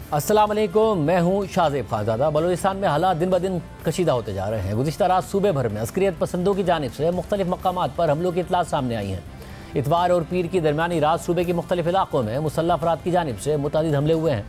अस्सलाम वालेकुम, मैं हूँ शाहज़ेब खानज़ादा। बलूचिस्तान में हालात दिन ब दिन कशीदा होते जा रहे हैं। गुज़िश्ता रात सूबे भर में अस्करियत पसंदों की जानिब से मुख्तलिफ मकामात पर हमलों की इतलात सामने आई हैं। इतवार और पीर की दरमियानी रात सूबे के मुख्तलिफ इलाकों में मुसल्लह अफराद की जानिब से मुतअद्दिद हमले हुए हैं,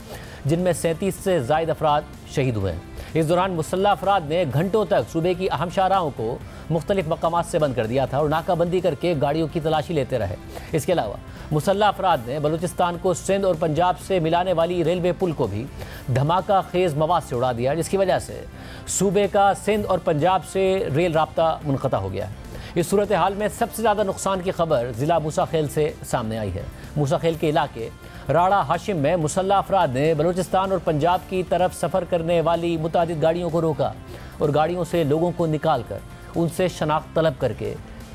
जिनमें 37 से ज़ायद अफराद शहीद हुए हैं। इस दौरान मुसल्लह अफराद ने घंटों तक सूबे की अहम शाहराहों को मुख्तलिफ मकामात से बंद कर दिया था और नाकाबंदी करके गाड़ियों की तलाशी लेते रहे। इसके अलावा मुसल्लह अफराद ने बलूचिस्तान को सिंध और पंजाब से मिलाने वाली रेलवे पुल को भी धमाका खेज़ मवाद से उड़ा दिया, जिसकी वजह से सूबे का सिंध और पंजाब से रेल राब्ता मुनक़ता हो गया है। इस सूरत हाल में सबसे ज़्यादा नुकसान की खबर ज़िला मूसा खेल से सामने आई है। मूसा खेल के इलाके राड़ा हाशिम में मुसल्लह अफराद ने बलूचिस्तान और पंजाब की तरफ सफ़र करने वाली मुतअद्दिद गाड़ियों को रोका और गाड़ियों से लोगों को निकाल कर उनसे शनाख्त तलब करके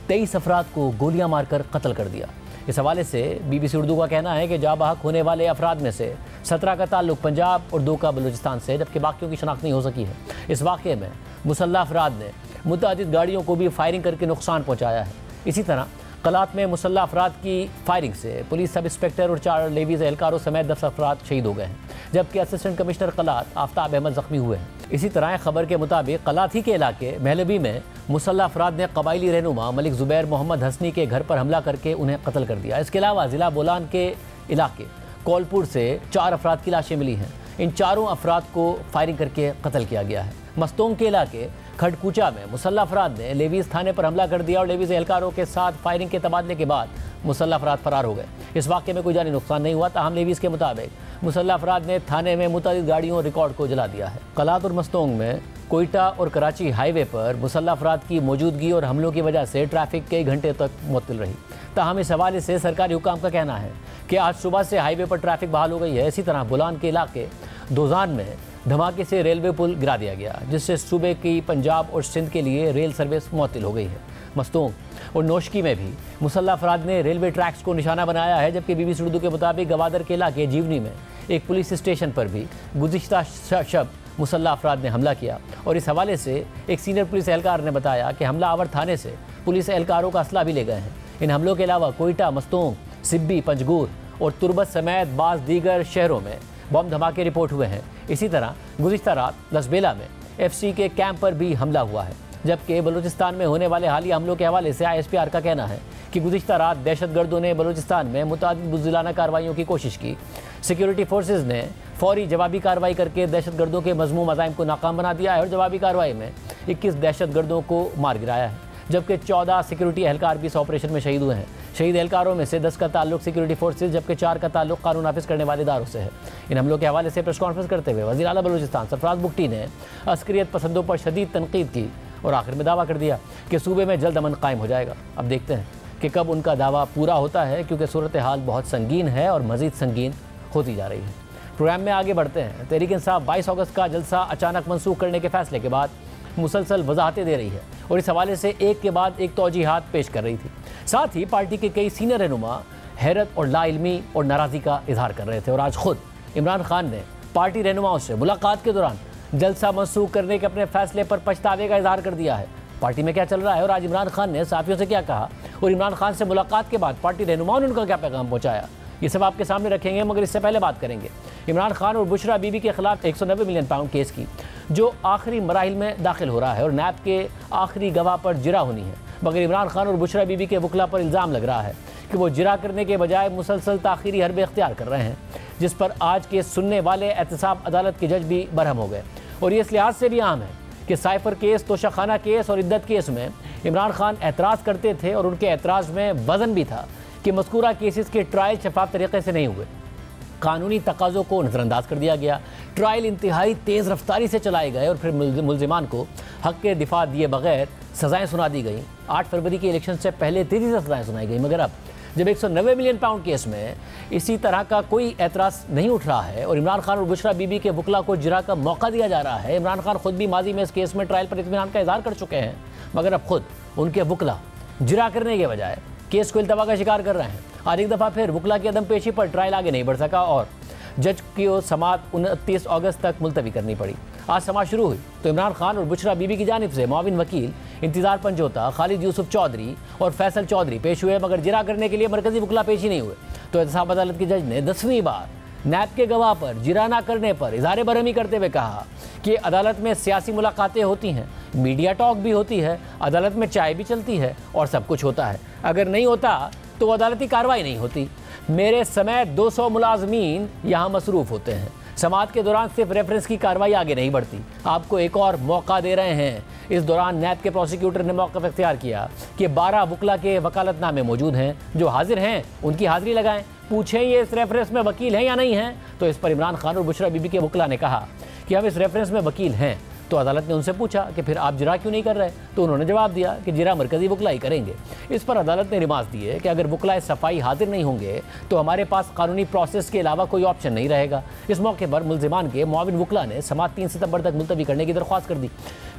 23 अफराद को गोलियां मारकर कत्ल कर दिया। इस हवाले से BBC उर्दू का कहना है कि जाबाहक होने वाले अफराद में से 17 का ताल्लुक पंजाब और 2 का बलूचिस्तान से, जबकि बाकियों की शनाख्त नहीं हो सकी है। इस वाक़े में मुसल्लह अफराद ने मुतअद्दिद गाड़ियों को भी फायरिंग करके नुकसान पहुँचाया है। इसी तरह कलात में मुसल्लह अफराद की फायरिंग से पुलिस सब इंस्पेक्टर और 4 लेवीज़ एहलकारों समेत 10 अफराद शहीद हो गए हैं, जबकि असिस्टेंट कमिश्नर कलात आफ्ताब अहमद ज़ख्मी हुए हैं। इसी तरह खबर के मुताबिक कलात ही के इलाके महलबी में मुसल्लह अफराद ने कबायली रहनुमा मलिक ज़ुबैर मोहम्मद हसनी के घर पर हमला करके उन्हें कत्ल कर दिया। इसके अलावा ज़िला बोलान के इलाके कोलपुर से 4 अफराद की लाशें मिली हैं। इन चारों अफराद को फायरिंग करके कत्ल किया गया है। मस्तोंग के इलाके खड़कूचा में मुसल्लह अफराद ने लेवीज़ थाने पर हमला कर दिया और लेवीज़ एहलकारों के साथ फायरिंग के तबादले के बाद मुसल्लह अफराद फरार हो गए। इस वाक़े में कोई जानी नुकसान नहीं हुआ, ताहम लेवीज़ के मुताबिक मुसल्लह अफराद ने थाने में मुतअद्दिद गाड़ियों और रिकॉर्ड को जला दिया है। कलात और मस्तोंग में कोयटा और कराची हाईवे पर मुसल्लह अफराद की मौजूदगी और हमलों की वजह से ट्रैफिक कई घंटे तक मुअत्तल रही। ताहम इस हवाले से सरकारी हुकाम का कहना है कि आज सुबह से हाईवे पर ट्रैफिक बहाल हो गई है। इसी तरह बोलान के इलाके दोजान में धमाके से रेलवे पुल गिरा दिया गया, जिससे सूबे की पंजाब और सिंध के लिए रेल सर्विस मुअत्तल हो गई है। मस्तोंग और नौशकी में भी मुसल्लह अफराद ने रेलवे ट्रैक्स को निशाना बनाया है, जबकि BBC उर्दू के मुताबिक गवादर के इलाके जीवनी में एक पुलिस स्टेशन पर भी गुज़िश्ता शब मुसल्लह अफराद ने हमला किया और इस हवाले से एक सीनियर पुलिस एहलकार ने बताया कि हमलावर थाने से पुलिस एहलकारों का असला भी ले गए हैं। इन हमलों के अलावा कोयटा, मस्तोंग, सिब्बी, पंजगूर और तुरबत समेत बाज़ दीगर शहरों में बम धमाके रिपोर्ट हुए हैं। इसी तरह गुज़िश्ता रात लसबेला में FC के कैंप पर भी हमला हुआ है, जबकि बलूचिस्तान में होने वाले हालिया हमलों के हवाले से ISPR का कहना है कि गुज़िश्ता रात दहशतगर्दों ने बलूचिस्तान में मुतअद्दिद बुज़दिलाना कार्रवाइयों की कोशिश की। सिक्योरिटी फोर्सेज ने फौरी जवाबी कार्रवाई करके दहशतगर्दों के मज़मूम अज़ाइम को नाकाम बना दिया है और जवाबी कार्रवाई में 21 दहशतगर्दों को मार गिराया है, जबकि 14 सिक्योरिटी एहलकार भी इस ऑपरेशन में शहीद हुए हैं। शहीद एहलकारों में से 10 का ताल्लुक सिक्योरिटी फोर्सेज, जबकि 4 का ताल्लुक कानून नाफिज करने वाले इदारों से है। इन हमलों के हवाले से प्रेस कॉन्फ्रेंस करते हुए वज़ीर आला बलूचिस्तान सरफराज बुगटी ने अस्करियत पसंदों पर शदीद तनकीद की और आखिर में दावा कर दिया कि सूबे में जल्द अमन कायम हो जाएगा। अब देखते हैं कि कब उनका दावा पूरा होता है, क्योंकि सूरत हाल बहुत संगीन है और मज़ीद संगीन होती जा रही है। प्रोग्राम में आगे बढ़ते हैं। तहरीक इंसाफ 22 अगस्त का जलसा अचानक मनसूख करने के फैसले के बाद मुसलसल वजाहतें दे रही है और इस हवाले से एक के बाद एक तौजीहात पेश कर रही थी। साथ ही पार्टी के कई सीनियर रहनुमा हैरत और लाइल्मी और नाराज़गी का इजहार कर रहे थे और आज खुद इमरान खान ने पार्टी रहनुमाओं से मुलाकात के दौरान जलसा मनसूख करने के अपने फैसले पर पछतावे का इजहार कर दिया है। पार्टी में क्या चल रहा है और आज इमरान खान ने साथियों से क्या कहा और इमरान खान से मुलाकात के बाद पार्टी रहनुमाओं ने उनका क्या पैगाम पहुँचाया, ये सब आपके सामने रखेंगे। मगर इससे पहले बात करेंगे इमरान खान और बुशरा बीबी के खिलाफ 190 मिलियन पाउंड केस की, जो आखिरी मराहिल में दाखिल हो रहा है और नैब के आखिरी गवाह पर जिरा होनी है। मगर इमरान खान और बुशरा बीबी के वकला पर इल्ज़ाम लग रहा है कि वो जिरा करने के बजाय मुसलसल ताखीरी हरबे इख्तियार कर रहे हैं, जिस पर आज के सुनने वाले एहतसाब अदालत के जज भी बरहम हो गए। और ये इस लिहाज से भी अहम है कि साइफर केस, तोशाखाना केस और इद्दत केस में इमरान खान एतराज़ करते थे और उनके एतराज़ में वज़न भी था कि मज़कूरा केसेस के ट्रायल शफाफ तरीके से नहीं हुए, कानूनी तकाज़ों को नज़रअंदाज कर दिया गया, ट्रायल इंतहाई तेज़ रफ्तारी से चलाए गए और फिर मुल्ज़िमान को हक़ के दिफा दिए बगैर सज़ाएँ सुना दी गई। 8 फरवरी के इलेक्शन से पहले तेज़ी से सज़ाएँ सुनाई गई, मगर अब जब 190 मिलियन पाउंड केस में इसी तरह का कोई एतराज़ नहीं उठ रहा है और इमरान खान और बुशरा बीबी के वकला को जिरा का मौका दिया जा रहा है। इमरान खान खुद भी माजी में इस केस में ट्रायल पर इत्मीनान का इज़हार कर चुके हैं, मगर अब खुद उनके वकला जिरा करने के बजाय केस को इल्तवा का शिकार कर रहे हैं। आज एक दफ़ा फिर वकला की अदम पेशी पर ट्रायल आगे नहीं बढ़ सका और जज की समाअत 29 अगस्त तक मुलतवी करनी पड़ी। आज समाअत शुरू हुई तो इमरान खान और बुशरा बीबी की जानिब से मुआविन वकील इंतज़ार पंजोता, खालिद यूसुफ चौधरी और फैसल चौधरी पेश हुए, मगर जिरा करने के लिए मरकजी वकला पेश ही नहीं हुए। तो एहतसाब अदालत के जज ने 10वीं बार नैब के गवाह पर जिराना करने पर इज़हार बरहमी करते हुए कहा कि अदालत में सियासी मुलाकातें होती हैं, मीडिया टॉक भी होती है, अदालत में चाय भी चलती है और सब कुछ होता है। अगर नहीं होता तो अदालती कार्रवाई नहीं होती। मेरे समय 200 मुलाजमीन यहाँ मसरूफ़ होते हैं। समाअत के दौरान सिर्फ रेफरेंस की कार्रवाई आगे नहीं बढ़ती। आपको एक और मौका दे रहे हैं। इस दौरान नैब के प्रोसिक्यूटर ने मौक़िफ़ इख्तियार किया कि 12 वकला के वकालतनामे मौजूद हैं, जो हाजिर हैं उनकी हाजिरी लगाएं। पूछें ये इस रेफरेंस में वकील हैं या नहीं हैं। तो इस पर इमरान खान और बुशरा बीबी के वकला ने कहा कि हम इस रेफरेंस में वकील हैं। तो अदालत ने उनसे पूछा कि फिर आप जिरा क्यों नहीं कर रहे, तो उन्होंने जवाब दिया कि जिरा मरकज़ी वकलाई करेंगे। इस पर अदालत ने रिमांस दिए कि अगर वकलाए सफाई हाजिर नहीं होंगे तो हमारे पास कानूनी प्रोसेस के अलावा कोई ऑप्शन नहीं रहेगा। इस मौके पर मुल्जिमान के मुआविन वकला ने समाअत 3 सितंबर तक मुलतवी करने की दरख्वास्त कर दी।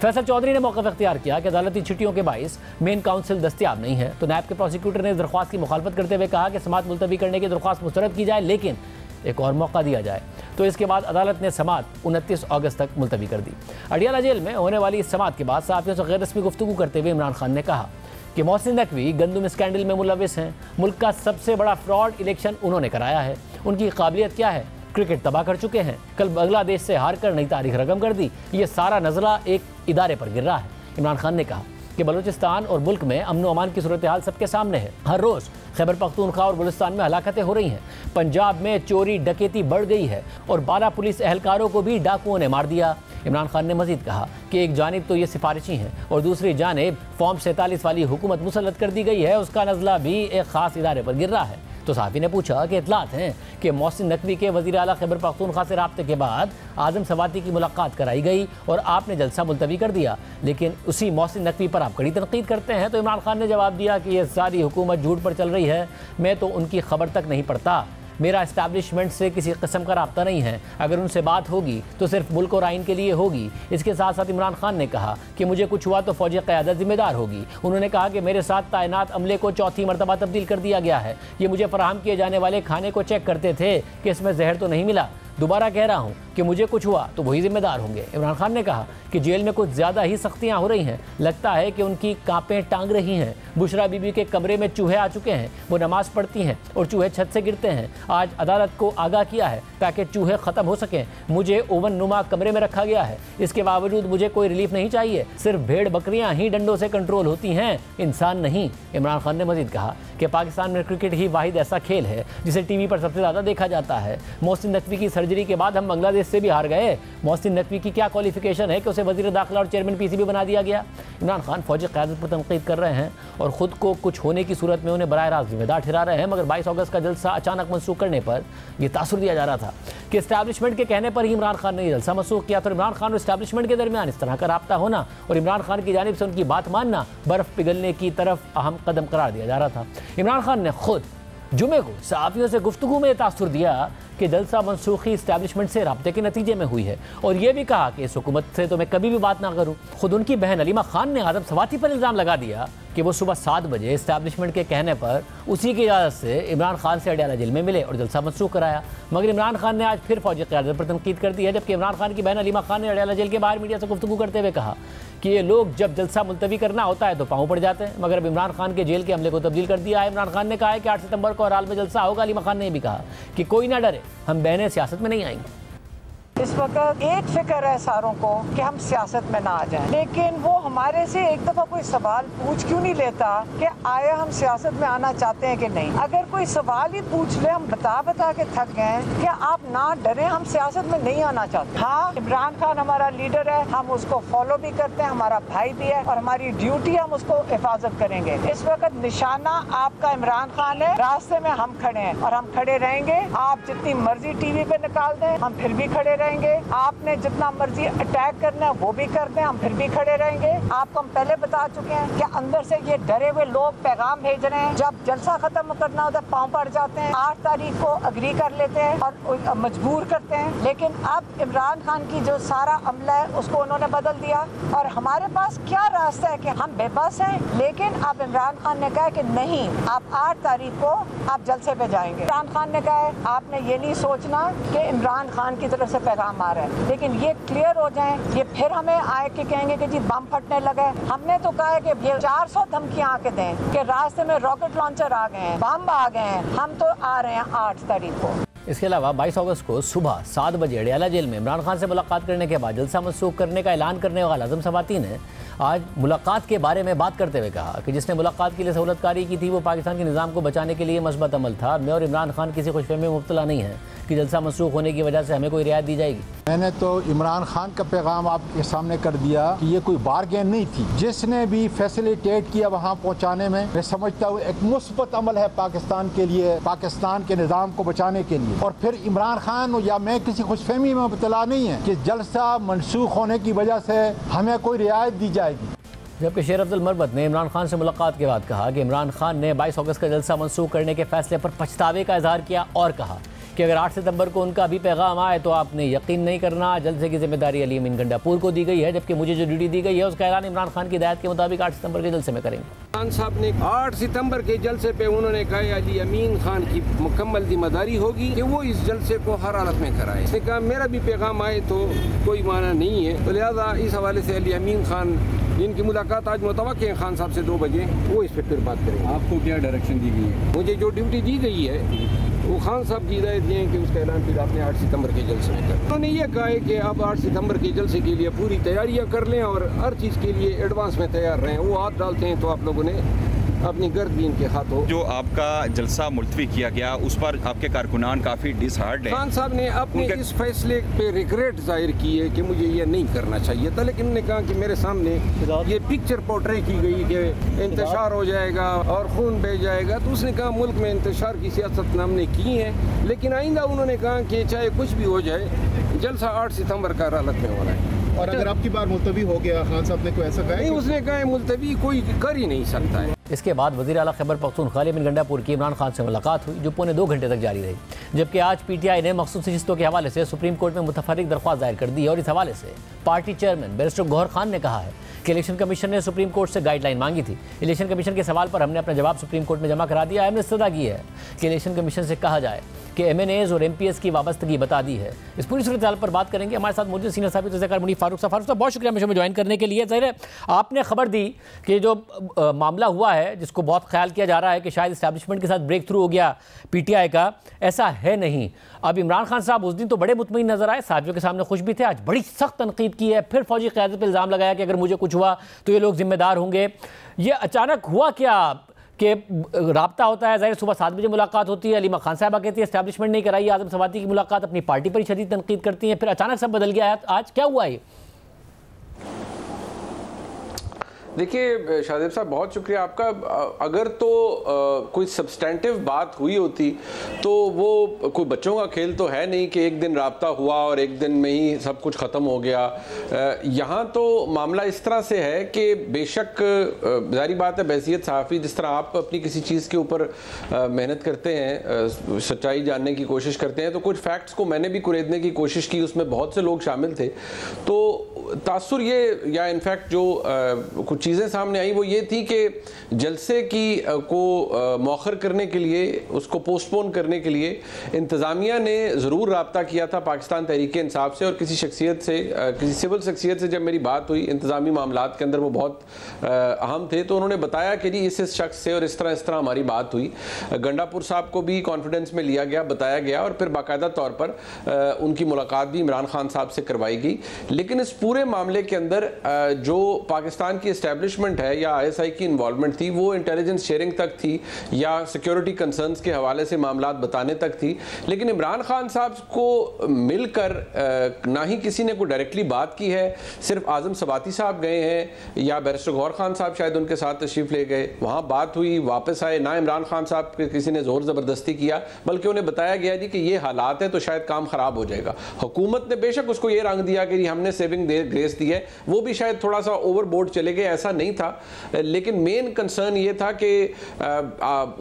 फैसल चौधरी ने मौक़िफ़ इख्तियार किया कि अदालती छुट्टियों के बाइस मेन काउंसिल दस्तियाब नहीं है। तो नैब के प्रोसिक्यूटर ने इस दरख्वास्त की मुखालफत करते हुए कहा कि समाअत मुलतवी करने की दरख्वास्त मुस्तरद की जाए, लेकिन एक और मौका दिया जाए। तो इसके बाद अदालत ने समाअत 29 अगस्त तक मुलतवी कर दी। अडियाला जेल में होने वाली इस समाअत के बाद सहाफ़ियों से गैर रस्मी गुफ्तगू करते हुए इमरान खान ने कहा कि मोहसिन नकवी गंदुम स्कैंडल में मुलविस हैं। मुल्क का सबसे बड़ा फ्रॉड इलेक्शन उन्होंने कराया है। उनकी काबिलियत क्या है? क्रिकेट तबाह कर चुके हैं। कल बांग्लादेश से हार कर नई तारीख रकम कर दी। ये सारा नज़ला एक इदारे पर गिर रहा है। इमरान खान ने कहा कि बलूचिस्तान और मुल्क में अमन व अमान की सूरत हाल सबके सामने है। हर रोज़ खैबर पख्तूनख्वा और बलूचिस्तान में हलाकतें हो रही हैं। पंजाब में चोरी डकैती बढ़ गई है और 12 पुलिस एहलकारों को भी डाकुओं ने मार दिया। इमरान खान ने मजीद कहा कि एक जानिब तो ये सिफारिशी हैं और दूसरी जानिब फॉर्म 47 वाली हुकूमत मुसल्लत कर दी गई है, उसका नज़ला भी एक ख़ास इदारे पर गिर रहा है। तो सहाफ़ी ने पूछा कि इतलात हैं कि मोहसिन नकवी के वज़ीर आला खैबर पख्तूनख्वा से राब्ते के बाद आज़म सवाती की मुलाकात कराई गई और आपने जलसा मुलतवी कर दिया, लेकिन उसी मोहसिन नकवी पर आप कड़ी तनकीद करते हैं। तो इमरान खान ने जवाब दिया कि यह सारी हुकूमत झूठ पर चल रही है, मैं तो उनकी खबर तक नहीं पढ़ता। मेरा इस्टेब्लिशमेंट से किसी किस्म का राब्ता नहीं है। अगर उनसे बात होगी तो सिर्फ मुल्क और आइन के लिए होगी। इसके साथ साथ इमरान खान ने कहा कि मुझे कुछ हुआ तो फौजी क़यादत जिम्मेदार होगी। उन्होंने कहा कि मेरे साथ तैनात अमले को चौथी मरतबा तब्दील कर दिया गया है। ये मुझे फराहम किए जाने वाले खाने को चेक करते थे कि इसमें जहर तो नहीं मिला। दोबारा कह रहा हूँ कि मुझे कुछ हुआ तो वही जिम्मेदार होंगे। इमरान खान ने कहा कि जेल में कुछ ज़्यादा ही सख्तियाँ हो रही हैं। लगता है कि उनकी कांपें टांग रही हैं। बुशरा बीबी के कमरे में चूहे आ चुके हैं। वो नमाज़ पढ़ती हैं और चूहे छत से गिरते हैं। आज अदालत को आगाह किया है ताकि चूहे ख़त्म हो सकें। मुझे ओवन नुमा कमरे में रखा गया है। इसके बावजूद मुझे कोई रिलीफ नहीं चाहिए। सिर्फ भेड़ बकरियाँ ही डंडों से कंट्रोल होती हैं, इंसान नहीं। इमरान खान ने मजीद कहा कि पाकिस्तान में क्रिकेट ही वाहिद ऐसा खेल है जिसे टीवी पर सबसे ज़्यादा देखा जाता है। मोहसिन नकवी की सर्जरी के बाद हम बांग्लादेश से भी हार गए। मोहसिन नकवी की क्या क्वालिफिकेशन है कि उसे वज़ीर दाखिला और चेयरमैन पीसीबी बना दिया गया। इमरान खान फौजी क़यादत पर तनकीद कर रहे हैं और ख़ुद को कुछ होने की सूरत में उन्हें बराह रास्त जिम्मेदार ठहरा रहे हैं। मगर 22 अगस्त का जलसा अचानक मनसूख करने पर यह तासुर दिया जा रहा था कि इस्टेब्लिशमेंट के कहने पर ही इमरान खान ने यह जलसा मनसूख किया। तो इमरान खान और इस्टेब्लिशमेंट के दरमियान इस तरह का राब्ता होना और इमरान खान की जानिब से उनकी बात मानना बर्फ़ पिघलने की तरफ अहम कदम करार दिया जा रहा था। इमरान खान ने खुद जुमे को सहाफ़ियों से गुफ्तगू में तासुर दिया कि जलसा मनसूखी इस्टेब्लिशमेंट से राब्ते के नतीजे में हुई है और ये भी कहा कि इस हुकूमत से तो मैं कभी भी बात ना करूं। खुद उनकी बहन अलीमा खान ने आज़म सवाती पर इल्ज़ाम लगा दिया कि वो सुबह 7 बजे इस्टेब्लिशमेंट के कहने पर उसी की इजाज़त से इमरान खान से अडियाला जेल में मिले और जलसा मनसूख कराया। मगर इमरान खान ने आज फिर फौजी क़यादत पर तनकीद कर दी है, जबकि इमरान खान की बहन अलीमा खान ने अडियाला जेल के बाहर मीडिया से गुफ्तगू करते हुए कहा कि ये लोग जब जलसा मुलतवी करना होता है तो पाँव पड़ जाते हैं। मगर अब इमरान खान के जेल के अमले को तब्दील कर दिया है। इमरान खान ने कहा है कि 8 सितंबर को हराल में जलसा होगा। अलीमा खान ने भी कहा कि कोई ना डरे, हम बहनें सियासत में नहीं आएंगी। इस वक्त एक फिक्र है सारों को कि हम सियासत में ना आ जाएं, लेकिन वो हमारे से एक दफा कोई सवाल पूछ क्यों नहीं लेता कि आया हम सियासत में आना चाहते हैं कि नहीं। अगर कोई सवाल ही पूछ ले, हम बता के थक गए कि आप ना डरें, हम सियासत में नहीं आना चाहते। हाँ, इमरान खान हमारा लीडर है, हम उसको फॉलो भी करते हैं, हमारा भाई भी है और हमारी ड्यूटी हम उसको हिफाजत करेंगे। इस वक्त निशाना आपका इमरान खान है, रास्ते में हम खड़े हैं और हम खड़े रहेंगे। आप जितनी मर्जी टीवी पे निकाल दें, हम फिर भी खड़े रहेंगे। आपने जितना मर्जी अटैक करना है वो भी कर दें, हम फिर भी खड़े रहेंगे। आपको हम पहले बता चुके हैं कि अंदर से ये डरे हुए लोग पैगाम भेज रहे हैं, जब जलसा खत्म करना होता है पाँव पड़ जाते हैं, 8 तारीख को अग्री कर लेते हैं और मजबूर करते हैं। लेकिन अब इमरान खान की जो सारा अमला है उसको उन्होंने बदल दिया और हमारे पास क्या रास्ता है कि हम बेबस हैं। लेकिन अब इमरान खान ने कहा कि नहीं, आप 8 तारीख को आप जलसे पे जाएंगे। इमरान खान ने कहा है आपने ये नहीं सोचना कि इमरान खान की तरफ से पैगाम आ रहा है, लेकिन ये क्लियर हो जाए। ये फिर हमें आए कि कहेंगे कि जी बम फटने लगा है। हमने तो कहा है कि ये 400 धमकियां आके दें कि रास्ते में रॉकेट लॉन्चर आ गए हैं, बम आ गए हैं। हम तो आ रहे हैं 8 तारीख को। इसके अलावा 22 अगस्त को सुबह 7 बजे अडयाला जेल में इमरान खान से मुलाकात करने के बाद जलसा मनसूख करने का ऐलान करने वाला आज़म सवाती ने आज मुलाकात के बारे में बात करते हुए कहा कि जिसने मुलाकात के लिए सहूलतकारी की थी वो पाकिस्तान के निज़ाम को बचाने के लिए मस्बत अमल था। मैं और इमरान खान किसी खुशफहमी में मुब्तला नहीं है कि जलसा मनसूख होने की वजह से हमें कोई रियायत दी जाएगी। मैंने तो इमरान खान का पैगाम आपके सामने कर दिया कि ये कोई बारगेन नहीं थी। जिसने भी फैसिलिटेट किया वहाँ पहुँचाने में, मैं समझता हूँ एक मुस्बत अमल है पाकिस्तान के लिए, पाकिस्तान के निज़ाम को बचाने के लिए। और फिर इमरान खान या मैं किसी खुशफहमी में मुब्तला नहीं है कि जलसा मनसूख होने की वजह से हमें कोई रियायत दी जाएगी। जबकि शेर अब्दुल मरबत ने इमरान खान से मुलाकात के बाद कहा कि इमरान खान ने 22 अगस्त का जलसा मनसूख करने के फैसले पर पछतावे का इजहार किया और कहा कि अगर 8 सितंबर को उनका भी पैगाम आए तो आपने यकीन नहीं करना। जलसे की जिम्मेदारी अली अमीन गंडापुर को दी गई है, जबकि मुझे जो ड्यूटी दी गई है उसका ऐलान इमरान खान की हिदायत के मुताबिक 8 सितंबर के जलसे में करेंगे। खान साहब ने 8 सितंबर के जलसे पे उन्होंने कहा अली अमीन खान की मुकम्मल जिम्मेदारी होगी कि वो इस जलसे को हर हालत में कराए। इसने कहा मेरा भी पैगाम आए तो कोई माना नहीं है, तो लिहाजा इस हवाले से अली अमीन खान जिनकी मुलाकात आज मुतवक्किल है खान साहब से 2 बजे, वो इस पर फिर बात करेंगे। आपको क्या डायरेक्शन दी गई है? मुझे जो ड्यूटी दी गई है वो खान साहब की हिदायत दी है कि उसका ऐलान फिर आपने 8 सितंबर के जलसे में कर। उन्होंने ये कहा है कि अब 8 सितंबर के जलसे के लिए पूरी तैयारियां कर लें और हर चीज़ के लिए एडवांस में तैयार रहें। वो हाथ डालते हैं तो आप लोगों ने अपनी गर्द भी इनके हाथों। जो आपका जलसा मुलतवी किया गया उस पर आपके कारकुनान काफ़ी डिसहार्ड हैं। खान साहब ने अपने इस फैसले पे रिग्रेट जाहिर की है कि मुझे ये नहीं करना चाहिए था, लेकिन उन्होंने कहा कि मेरे सामने ये पिक्चर पोर्ट्रे की गई कि इंतशार हो जाएगा और खून बह जाएगा, तो उसने कहा मुल्क में इंतशार की सियासत हमने की है, लेकिन आइंदा उन्होंने कहा कि चाहे कुछ भी हो जाए जलसा 8 सितंबर का हालत में होना है। और अगर आपकी बार मुलतवी हो गया, खान साहब ने कोई ऐसा कहा? नहीं, उसने कहा मुलतवी कोई कर ही नहीं सकता है। इसके बाद वज़ीर आला खैबर पख्तूनख्वा अली अमीन गंडापुर की इमरान खान से मुलाकात हुई जो पौने 2 घंटे तक जारी रही, जबकि आज PTI ने मखसूस नशिस्तों के हवाले से सुप्रीम कोर्ट में मुतफर्रिक दरख्वास्त दायर कर दी है। और इस हवाले से party chairman barrister Gohar Khan ने कहा है कि इलेक्शन कमीशन ने सुप्रीम कोर्ट से गाइडलाइन मांगी थी। इलेक्शन कमीशन के सवाल पर हमने अपना जवाब सुप्रीम कोर्ट में जमा करा दिया। हमने इस्तदा की है कि इलेक्शन कमीशन से कहा जाए कि MNAs और MPS की वाबस्तगी बता दी है। इस पूरी सूरत हाल पर बात करेंगे। हमारे साथ मौजूद सीनियर साहब तज़किरा मुनीफ फारूक साहब, बहुत शुक्रिया हमेशा में ज्वाइन करने के लिए। ज़ाहिर है आपने खबर दी कि जो मामला हुआ है जिसको बहुत ख्याल किया जा रहा है कि शायद इस्टेब्लिशमेंट के साथ ब्रेक थ्रू हो गया PTI का, ऐसा है नहीं। अब इमरान खान साहब उस दिन तो बड़े मुतमईन नजर आए, साथियों के सामने खुश भी थे, आज बड़ी सख्त तनकीद की है, फिर फौजी क़यादत पर इल्ज़ाम लगाया कि अगर मुझे कुछ हुआ तो ये लोग जिम्मेदार होंगे। ये अचानक हुआ क्या कि राब्ता होता है, ज़ाहिर सुबह 7 बजे मुलाकात होती है, अलीमा खान साहबा कहती है इस्टेब्लिशमेंट नहीं कराई, आज़म सवाती की मुलाकात अपनी पार्टी पर ही शदीद तनकीद करती हैं, फिर अचानक सब बदल गया है। आज क्या हुआ ये? देखिए शाहजेब साहब, बहुत शुक्रिया आपका। अगर तो कोई सब्सटेंटिव बात हुई होती तो वो कोई बच्चों का खेल तो है नहीं कि एक दिन राब्ता हुआ और एक दिन में ही सब कुछ ख़त्म हो गया। यहाँ तो मामला इस तरह से है कि बेशक जारी बात है, बहसियत सहाफ़ी जिस तरह आप अपनी किसी चीज़ के ऊपर मेहनत करते हैं, सच्चाई जानने की कोशिश करते हैं, तो कुछ फैक्ट्स को मैंने भी कुरेदने की कोशिश की, उसमें बहुत से लोग शामिल थे। तो तासुर ये या इनफैक्ट जो कुछ चीज़ें सामने आई वो ये थी कि जलसे की को मौखर करने के लिए, उसको पोस्टपोन करने के लिए इंतज़ामिया ने ज़रूर रब्ता किया था पाकिस्तान तहरीक इंसाफ से, और किसी शख्सियत से, किसी सिविल शख्सियत से जब मेरी बात हुई इंतज़ामी मामलात के अंदर वो बहुत अहम थे, तो उन्होंने बताया कि जी इस शख्स से और इस तरह हमारी बात हुई। गंडापुर साहब को भी कॉन्फिडेंस में लिया गया, बताया गया, और फिर बाकायदा तौर पर उनकी मुलाकात भी इमरान खान साहब से करवाई गई। लेकिन इस पूरे मामले के अंदर जो पाकिस्तान की एस्टेब्लिशमेंट है या ISI की इन्वॉल्वमेंट थी वो इंटेलिजेंस शेयरिंग तक थी या सिक्योरिटी कंसर्न्स के हवाले से मामलात बताने तक थी। लेकिन इमरान खान साहब को मिलकर ना ही किसी ने कोई डायरेक्टली बात की है, सिर्फ आज़म सवाती साहब गए हैं या बैरिस्टर गौहर खान साहब शायद उनके साथ तशरीफ़ ले गए, वहाँ बात हुई, वापस आए। ना इमरान खान साहब के किसी ने ज़ोर ज़बरदस्ती किया, बल्कि उन्हें बताया गया जी कि ये हालात है तो शायद काम ख़राब हो जाएगा। हुकूमत ने बेशक उसको ये रंग दिया कि हमने सेविंग ग्रेस दी है, वो भी शायद थोड़ा सा ओवरबोर्ड चले गए, ऐसा नहीं था। लेकिन मेन कंसर्न ये था कि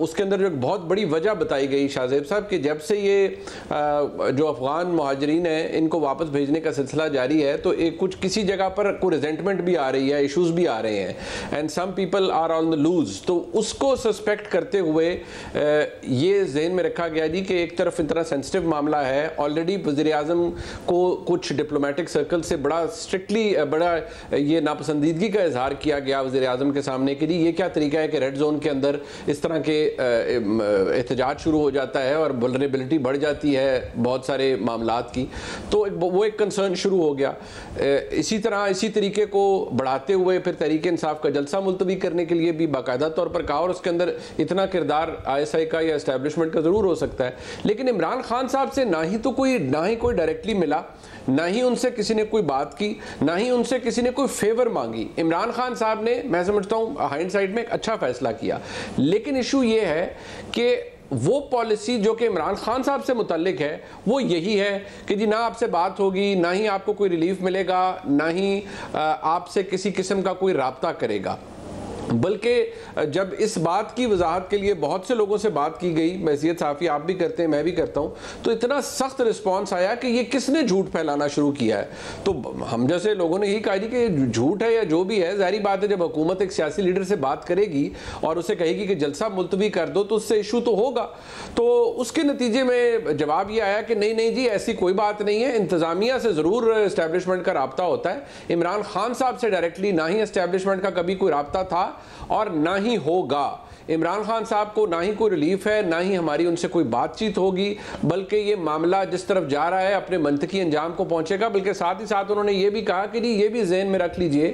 उसके अंदर जो बहुत बड़ी वजह बताई गई शाहजेब साहब कि जब से ये जो अफगान मुहाजिरीन हैं इनको वापस भेजने का सिलसिला जारी है, तो एक कुछ किसी जगह पर कोई रिजेंटमेंट भी आ रही है, इश्यूज भी आ रहे हैं, and some people are on the loose. तो उसको सस्पेक्ट करते हुए ये जहन में रखा गया जी कि एक तरफ इतना सेंसिटिव मामला है, ऑलरेडी वज़ीर आज़म को कुछ डिप्लोमेटिक सर्कल से बड़ा स्ट्रिक्टली बड़ा ये नापसंदीदगी का इजहार किया किया गया वज़ीर आज़म के सामने कि ये क्या तरीका है कि रेड जोन के अंदर इस तरह के एहतजाज शुरू हो जाता है और वल्नरेबिलिटी बढ़ जाती है बहुत सारे मामलात की। तो वो एक कंसर्न शुरू हो गया। इसी तरह इसी तरीके को बढ़ाते हुए फिर तहरीक इंसाफ का जलसा मुलतवी करने के लिए भी बाकायदा तौर पर कहा, और उसके अंदर इतना किरदार ISI का या एस्टैब्लिशमेंट का ज़रूर हो सकता है। लेकिन इमरान खान साहब से ना ही कोई डायरेक्टली मिला, ना ही उनसे किसी ने कोई बात की, ना ही उनसे किसी ने कोई फेवर मांगी। इमरान खान साहब ने, मैं समझता हूँ हाइंडसाइट में एक अच्छा फैसला किया। लेकिन इशू ये है कि वो पॉलिसी जो कि इमरान खान साहब से मुतल्लिक है वो यही है कि जी ना आपसे बात होगी, ना ही आपको कोई रिलीफ मिलेगा, ना ही आपसे किसी किस्म का कोई राब्ता करेगा। बल्कि जब इस बात की वजाहत के लिए बहुत से लोगों से बात की गई, मैसियत साफ़ी आप भी करते हैं, मैं भी करता हूं, तो इतना सख्त रिस्पांस आया कि ये किसने झूठ फैलाना शुरू किया है। तो हम जैसे लोगों ने यही कहा जी कि झूठ है या जो भी है, ज़ाहिर बात है जब हुकूमत एक सियासी लीडर से बात करेगी और उसे कहेगी कि जलसा मुलतवी कर दो तो उससे इशू तो होगा। तो उसके नतीजे में जवाब ये आया कि नहीं जी ऐसी कोई बात नहीं है, इंतज़ामिया से ज़रूर इस्टेब्लिशमेंट का रब्ता होता है। इमरान खान साहब से डायरेक्टली ना ही इस्टेब्लिशमेंट का कभी कोई रब्ता था और ना ही होगा। इमरान खान साहब को ना ही कोई रिलीफ है, ना ही हमारी उनसे कोई बातचीत होगी, बल्कि ये मामला जिस तरफ जा रहा है अपने मंतकी अंजाम को पहुंचेगा। बल्कि साथ ही साथ उन्होंने ये भी कहा कि ये भी ज़हन में रख लीजिए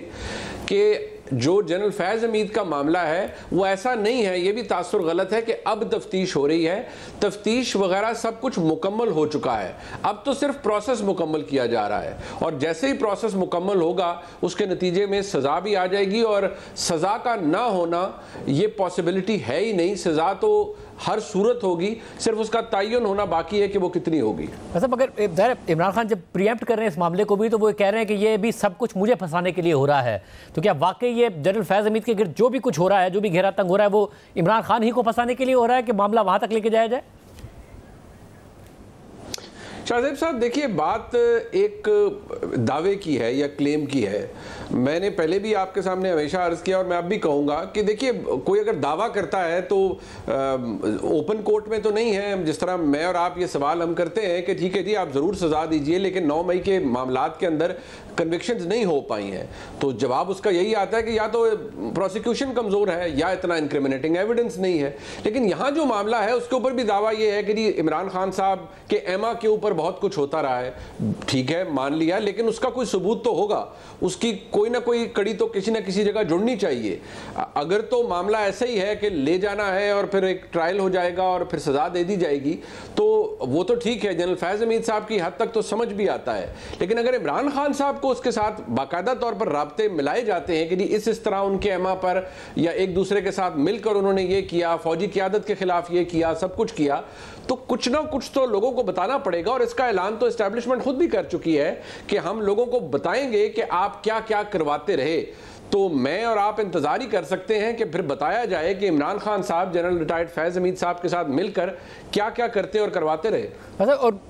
कि जो जनरल फैज़ हमीद का मामला है वो ऐसा नहीं है, ये भी तासुर गलत है कि अब तफ्तीश हो रही है। तफ्तीश वगैरह सब कुछ मुकम्मल हो चुका है, अब तो सिर्फ प्रोसेस मुकम्मल किया जा रहा है, और जैसे ही प्रोसेस मुकम्मल होगा उसके नतीजे में सज़ा भी आ जाएगी। और सज़ा का ना होना ये पॉसिबिलिटी है ही नहीं, सज़ा तो हर सूरत होगी, सिर्फ उसका तयन होना बाकी है कि वो कितनी होगी। मतलब अगर इमरान खान जब प्रीएम्प्ट कर रहे हैं इस मामले को भी, तो वो कह रहे हैं कि ये भी सब कुछ मुझे फंसाने के लिए हो रहा है। तो क्या वाकई ये जनरल फैज़ हमीद के गिर्द जो भी कुछ हो रहा है, जो भी घेरा तंग हो रहा है, वो इमरान खान ही को फंसाने के लिए हो रहा है कि मामला वहां तक लेके जाया जाए? शाहज़ेब साहब देखिए, बात एक दावे की है या क्लेम की है। मैंने पहले भी आपके सामने हमेशा अर्ज़ किया और मैं अब भी कहूँगा कि देखिए कोई अगर दावा करता है तो ओपन कोर्ट में तो नहीं है। जिस तरह मैं और आप ये सवाल हम करते हैं कि ठीक है जी आप ज़रूर सज़ा दीजिए, लेकिन 9 मई के मामलात के अंदर कन्विक्शंस नहीं हो पाई हैं, तो जवाब उसका यही आता है कि या तो प्रोसिक्यूशन कमज़ोर है या इतना इंक्रिमिनेटिंग एविडेंस नहीं है। लेकिन यहाँ जो मामला है उसके ऊपर भी दावा ये है कि जी इमरान खान साहब के एमा के ऊपर बहुत कुछ होता रहा है, ठीक है मान लिया, लेकिन उसका कोई सबूत तो होगा, उसकी कोई ना कोई कड़ी तो किसी ना किसी जगह जुड़नी चाहिए। अगर तो मामला ऐसा ही है कि ले जाना है और फिर एक ट्रायल हो जाएगा और फिर सजा दे दी जाएगी, तो वो तो ठीक है, जनरल फैज़ हमीद साहब की हद तक तो समझ भी आता है। लेकिन अगर इमरान खान साहब को उसके साथ बाकायदा तौर पर राब्ते मिलाए जाते हैं कि जी इस तरह उनके एमा पर या एक दूसरे के साथ मिलकर उन्होंने ये किया, फौजी क़यादत के खिलाफ ये किया, सब कुछ किया, तो कुछ ना कुछ तो लोगों को बताना पड़ेगा। और इसका ऐलान तो एस्टैब्लिशमेंट खुद भी कर चुकी है कि हम लोगों को बताएंगे कि आप क्या क्या करवाते रहे। तो मैं और आप इंतजार ही कर सकते हैं कि फिर बताया जाए कि इमरान खान साहब जनरल रिटायर्ड फैज़ हमीद साहब के साथ मिलकर क्या क्या करते और करवाते रहे। अच्छा, और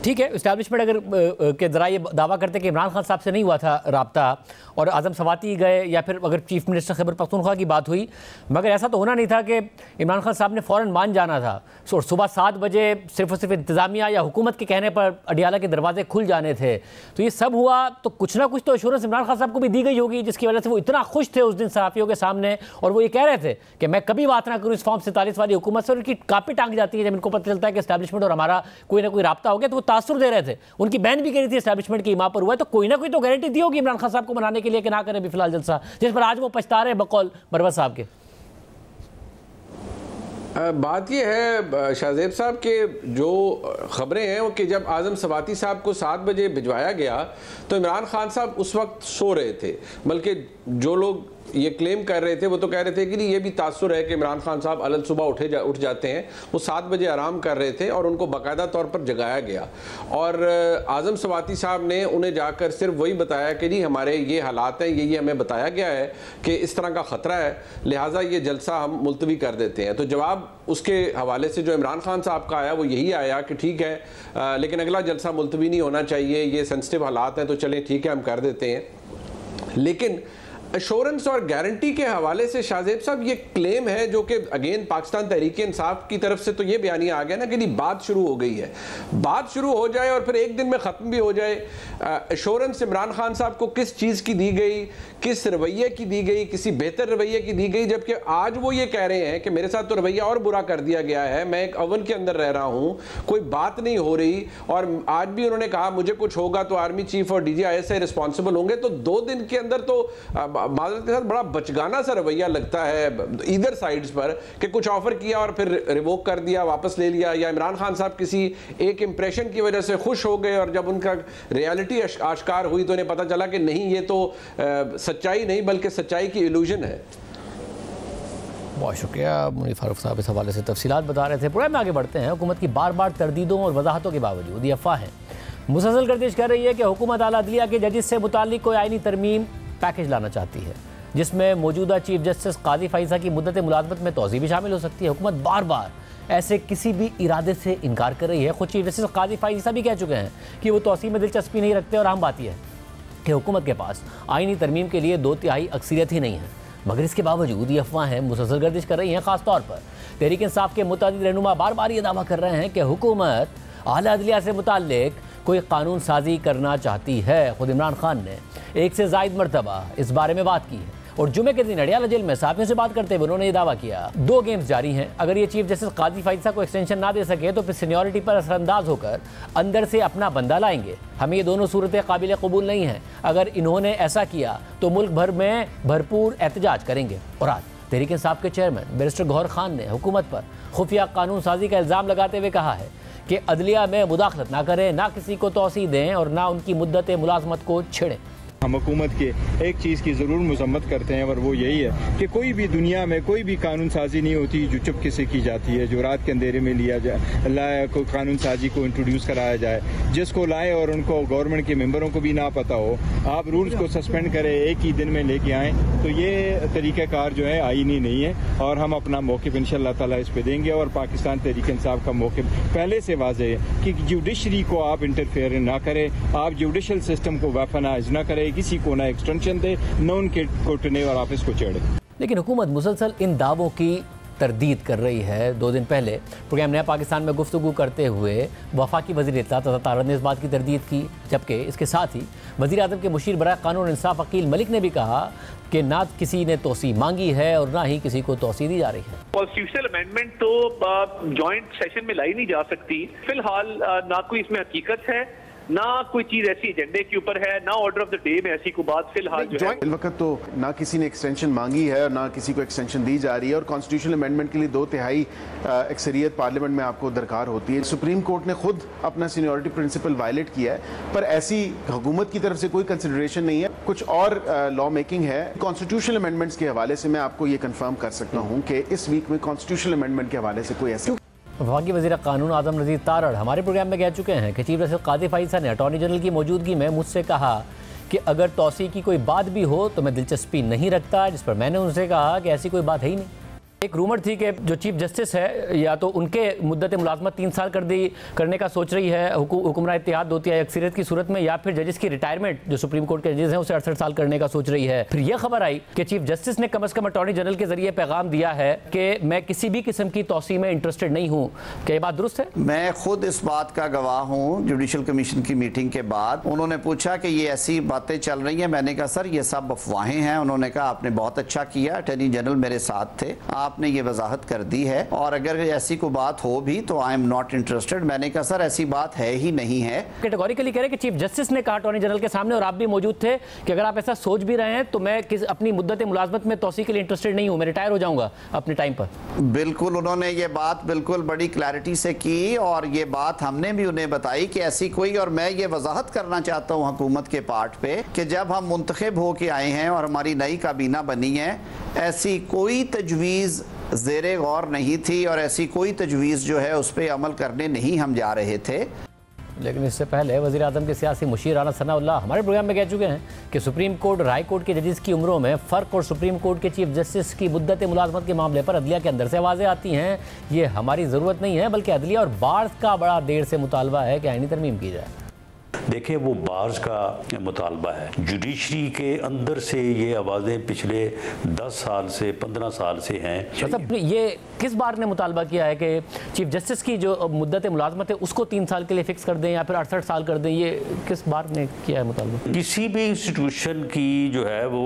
ठीक है इस्टेब्लिशमेंट अगर के ज़रा ये दावा करते कि इमरान खान साहब से नहीं हुआ था राब्ता और आज़म सवाती गए या फिर अगर चीफ मिनिस्टर खैबर पख्तूनख्वा की बात हुई, मगर ऐसा तो होना नहीं था कि इमरान खान साहब ने फ़ौरन मान जाना था। सुबह 7 बजे सिर्फ और सिर्फ इंतज़ामिया या हुकूमत के कहने पर अडियाला के दरवाजे खुल जाने थे। तो ये सब हुआ तो कुछ ना कुछ तो एश्योरेंस इमरान खान साहब को भी दी गई होगी, जिसकी वजह से वो इतना खुश थे उस दिन सहाफ़ियों के सामने, और वो ये कह रहे थे कि मैं कभी बात ना करूँ इस फॉर्म 47 वाली हुकूमत से। और उनकी कापी टांग जाती है जब इनको पता चलता है कि एस्टैब्लिशमेंट और हमारा कोई ना कोई राब्ता हो गया, तो वो तासुर दे रहे थे। उनकी बहन भी कह रही थी एस्टैब्लिशमेंट की इमाम पर हुआ है, तो कोई ना कोई तो गारंटी दी होगी इमरान खान साहब को मनाने के लिए कि ना करें भी फिलहाल जलसा, जिस पर आज वो पछता रहे बकौल मरवत साहब के। बात ये है शाहज़ेब साहब के जो ख़बरें हैं वो कि जब आज़म सवाती साहब को 7 बजे भिजवाया गया तो इमरान खान साहब उस वक्त सो रहे थे। बल्कि जो लोग ये क्लेम कर रहे थे वो तो कह रहे थे कि ये भी तासुर है कि इमरान खान साहब अलग सुबह उठ जाते हैं। वो 7 बजे आराम कर रहे थे और उनको बाकायदा तौर पर जगाया गया और आज़म सवाती साहब ने उन्हें जाकर सिर्फ वही बताया कि जी हमारे ये हालात हैं, ये हमें बताया गया है कि इस तरह का ख़तरा है, लिहाजा ये जलसा हम मुलतवी कर देते हैं। तो जवाब उसके हवाले से जो इमरान खान साहब का आया वो यही आया कि ठीक है, लेकिन अगला जलसा मुलतवी नहीं होना चाहिए, ये सेंसिटिव हालात हैं, तो चलें ठीक है हम कर देते हैं। लेकिन एश्योरेंस और गारंटी के हवाले से शाहजेब साहब ये क्लेम है जो कि अगेन पाकिस्तान तहरीक इंसाफ की तरफ से तो ये बयानिया आ गया ना कि बात शुरू हो गई है, बात शुरू हो जाए और फिर एक दिन में ख़त्म भी हो जाए। एश्योरेंस इमरान खान साहब को किस चीज़ की दी गई, किस रवैये की दी गई, किसी बेहतर रवैये की दी गई, जबकि आज वो ये कह रहे हैं कि मेरे साथ तो रवैया और बुरा कर दिया गया है, मैं एक अवन के अंदर रह रहा हूँ, कोई बात नहीं हो रही। और आज भी उन्होंने कहा मुझे कुछ होगा तो आर्मी चीफ और DGISI रिस्पॉन्सिबल होंगे। तो 2 दिन के अंदर तो माजरत के साथ बड़ा बचगाना सा रवैया लगता है इधर साइड्स पर कि कुछ ऑफर किया और फिर रिवोक कर दिया, वापस ले लिया, या इमरान खान साहब किसी एक इंप्रेशन की वजह से खुश हो गए और जब उनका रियलिटी आश्कार हुई तो उन्हें पता चला कि नहीं ये तो सच्चाई नहीं बल्कि सच्चाई की इल्यूजन है। बहुत शुक्रिया मुनीर फारूक साहब, इस हवाले से तफसीलात बता रहे थे। प्रोग्राम में आगे बढ़ते हैं। हुकूमत की बार बार तरदीदों और वजाहतों के बावजूद ये अफवाहें मुसलसल गर्दिश कर रही है कि हुकूमत आला अदलिया के जजेस से मुताल्लिक कोई आईनी तरमीम पैकेज लाना चाहती है जिसमें मौजूदा चीफ जस्टिस काजी फाइजा की मुद्दत मुलाजमत में तोज़ी भी शामिल हो सकती है। हुकूमत बार बार ऐसे किसी भी इरादे से इनकार कर रही है। खुद चीफ जस्टिस काजी फाइजा भी कह चुके हैं कि वो तोसी में दिलचस्पी नहीं रखते और अहम बात यह है कि हुकूमत के पास आईनी तरमीम के लिए 2/3 अक्सरियत ही नहीं है। मगर इसके बावजूद ये अफवाहें मुसलसल गर्दिश कर रही हैं। खासतौर पर तहरीक इंसाफ के मुतादिद रहनुमा बार बार ये दावा कर रहे हैं कि हुकूमत आला अदलिया से मुताल्लिक कोई कानून साजी करना चाहती है। खुद इमरान खान ने 1 से ज़ायद मरतबा इस बारे में बात की है और जुमे के दिन अडियाला जेल में सहाफ़ियों से बात करते हुए उन्होंने ये दावा किया 2 गेम्स जारी हैं। अगर ये चीफ जस्टिस काजी फाइजा को एक्सटेंशन ना दे सके तो फिर सीनियरिटी पर असरअंदाज होकर अंदर से अपना बंदा लाएंगे। हमें ये दोनों सूरतें काबिल कबूल नहीं हैं। अगर इन्होंने ऐसा किया तो मुल्क भर में भरपूर एहतजाज करेंगे। और आज तहरीक इंसाफ के चेयरमैन बैरिस्टर गौहर खान ने हुकूमत पर खुफिया कानून साजी का इल्ज़ाम लगाते हुए कहा है कि अदलिया में मुदाखलत ना करें, ना किसी को तौसी दें और ना उनकी मुद्दत मुलाजमत को छेड़ें। हम हुकूमत के एक चीज़ की ज़रूर मजम्मत करते हैं और वो यही है कि कोई भी दुनिया में कोई भी कानून साजी नहीं होती जो चुपके से की जाती है, जो रात के अंधेरे में लिया जाए, कोई कानून साजी को इंट्रोड्यूस कराया जाए, जिसको लाए और उनको गवर्नमेंट के मेंबरों को भी ना पता हो, आप रूल्स को सस्पेंड करें, एक ही दिन में लेके आएँ, तो ये तरीक़ाकार जो है आईनी नहीं है। और हम अपना मौक़िफ़ इंशाअल्लाह ताला इस पर देंगे। और पाकिस्तान तहरीक इंसाफ का मौक़िफ़ पहले से वाज़ेह है कि जुडिशरी को आप इंटरफेयर ना करें, आप जुडिशल सिस्टम को वेपनाइज ना करें, किसी को ना एक्सटेंशन दे, न उनके कोटने और ऑफिस को चढ़े। लेकिन हुकूमत मुसलसल इन दावों की तरदीद कर रही है। 2 दिन पहले प्रोग्राम नया पाकिस्तान में गुफ्तगू करते हुए वफाकी वज़ीर इत्तलात तारड़ ने इस बात की तरदीद की, जबकि इसके साथ ही वज़ीर आज़म के मुशीर बराए कानून इंसाफ अकील मलिक ने भी कहा कि ना किसी ने तोसी मांगी है और ना ही किसी को तोसी दी जा रही है। कॉन्स्टिट्यूशनल अमेंडमेंट तो जॉइंट सेशन में लाई नहीं जा सकती। फिलहाल ना कोई इसमें हकीकत है, ना कोई चीज ऐसी एजेंडे के ऊपर है, ना ऑर्डर ऑफ द डे में ऐसी कोई बात फिलहाल जो है। इस वक्त तो ना किसी ने एक्सटेंशन मांगी है और ना किसी को एक्सटेंशन दी जा रही है। और कॉन्स्टिट्यूशनल अमेंडमेंट के लिए 2/3 अक्सरियत पार्लियामेंट में आपको दरकार होती है। सुप्रीम कोर्ट ने खुद अपना सीनियरिटी प्रिंसिपल वायलेट किया है, पर ऐसी हुकूमत की तरफ से कोई कंसिडरेशन नहीं है। कुछ और लॉ मेकिंग है। कॉन्स्टिट्यूशनल अमेंडमेंट्स के हवाले से मैं आपको ये कंफर्म कर सकता हूँ कि इस वीक में कॉन्स्टिट्यूशनल अमेंडमेंट के हवाले से कोई ऐसा। वफाकी वज़ीर कानून आज़म नज़ीर तारड़ हमारे प्रोग्राम में कह चुके हैं कि चीफ जस्टिस काजी फाइजा ने अटॉर्नी जनरल की मौजूदगी में मुझसे कहा कि अगर तौसी की कोई बात भी हो तो मैं दिलचस्पी नहीं रखता, जिस पर मैंने उनसे कहा कि ऐसी कोई बात है ही नहीं। एक रूमर थी कि जो चीफ जस्टिस है या तो उनके मुद्दत मुलाजमत 3 साल करने का सोच रही है हुक्मरान इत्तेहाद 2/3 अक्सरियत की सूरत में, या फिर जजेस की रिटायरमेंट जो सुप्रीम कोर्ट के जजेस हैं उसे 68 साल करने का सोच रही है। फिर यह खबर आई कि चीफ जस्टिस ने कम अज़ कम अटॉर्नी जनरल के जरिए पैगाम दिया है कि मैं किसी भी किस्म की तौसी में इंटरेस्टेड नहीं हूँ। क्या ये बात दुरुस्त है? मैं खुद इस बात का गवाह हूँ। जुडिशल कमीशन की मीटिंग के बाद उन्होंने पूछा कि ये ऐसी बातें चल रही हैं। मैंने कहा सर ये सब अफवाहें हैं। उन्होंने कहा आपने बहुत अच्छा किया, अटॉर्नी जनरल मेरे साथ थे, आपने ये वजाहत कर दी है और अगर ऐसी कोई बात हो भी तो आई एम नॉट इंटरेस्टेड। मैंने कहा सर ऐसी बात है ही नहीं है। कैटेगोरिकली कह रहे कि चीफ जस्टिस ने कहा अटॉर्नी जनरल के सामने और आप भी मौजूद थे कि अगर आप ऐसा सोच भी रहे हैं तो मैं अपनी मुद्दत मुलाजमत में तौसी के लिए इंटरेस्टेड नहीं हूं, मैं रिटायर हो जाऊंगा अपने टाइम पर। बिल्कुल, उन्होंने ये बात बिल्कुल बड़ी क्लैरिटी से की और ये बात हमने भी उन्हें बताई कि ऐसी कोई, और मैं ये वजाहत करना चाहता हूँ हुकूमत के पार्ट पे कि जब हम मुंतखब होके आए हैं और हमारी नई काबीना बनी है, ऐसी कोई तजवीज़ ज़ेरे गौर नहीं थी और ऐसी कोई तजवीज़ जो है उस पर अमल करने नहीं हम जा रहे थे। लेकिन इससे पहले वज़ीर आज़म के सियासी मुशीर राना सनाउल्लाह हमारे प्रोग्राम में कह चुके हैं कि सुप्रीम कोर्ट और हाई कोर्ट के जजेस की उम्रों में फ़र्क और सुप्रीम कोर्ट के चीफ जस्टिस की मुद्दत मुलाजमत के मामले पर अदलिया के अंदर से आवाज़ें आती हैं। ये हमारी ज़रूरत नहीं है, बल्कि अदलिया और बार्स का बड़ा देर से मुतालबा है कि आईनी तरमीम की जाए। देखें वो बार्स का मुतालबा है, जुडिशरी के अंदर से ये आवाज़ें पिछले 10 साल से 15 साल से हैं। मतलब ये किस बार ने मुतालबा किया है कि चीफ जस्टिस की जो मुद्दत मुलाजमत है उसको 3 साल के लिए फिक्स कर दें या फिर 68 साल कर दें, ये किस बार ने किया है मुतालबा? किसी भी इंस्टीट्यूशन की जो है वो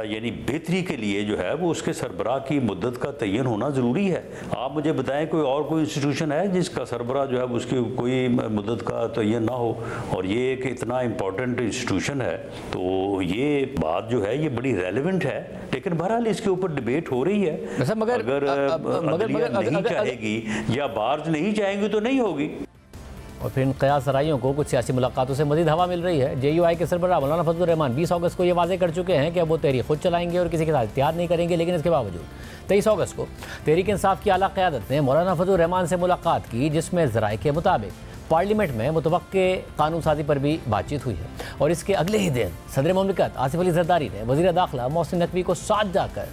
यानी बेहतरी के लिए जो है वो उसके सरबराह की मुद्दत का तयन होना ज़रूरी है। आप मुझे बताएं कोई इंस्टीट्यूशन है जिसका सरबराह जो है उसकी कोई मुद्दत का तयन ना हो, और ये एक इतना इम्पोर्टेंट इंस्टीट्यूशन है, तो ये बात जो है ये बड़ी रेलेवेंट है। लेकिन बहरहाल इसके ऊपर डिबेट हो रही है। अगर अदलिया नहीं चाहेगी या बार्स नहीं चाहेंगे तो नहीं होगी। और फिर इन क़यास राइयों को कुछ सियासी मुलाकातों से मज़ीद हवा मिल रही है। JUI के सरबराह मौलाना फजलुर रहमान 20 अगस्त को ये वाज़े कर चुके हैं कि अब वो तहरीक खुद चलाएंगे और किसी के साथ इत्तेहाद नहीं करेंगे। लेकिन इसके बावजूद 23 अगस्त को तहरीक इंसाफ की आला क़यादत ने मौलाना फजलुर रहमान से मुलाकात की, जिसमें ज़राए के मुताबिक पार्लियामेंट में मुतवक्के कानून साजी पर भी बातचीत हुई है। और इसके अगले ही दिन सदर मुमलिकत आसिफ अली जरदारी ने वज़ीर दाखिला मोहसिन नकवी को साथ जाकर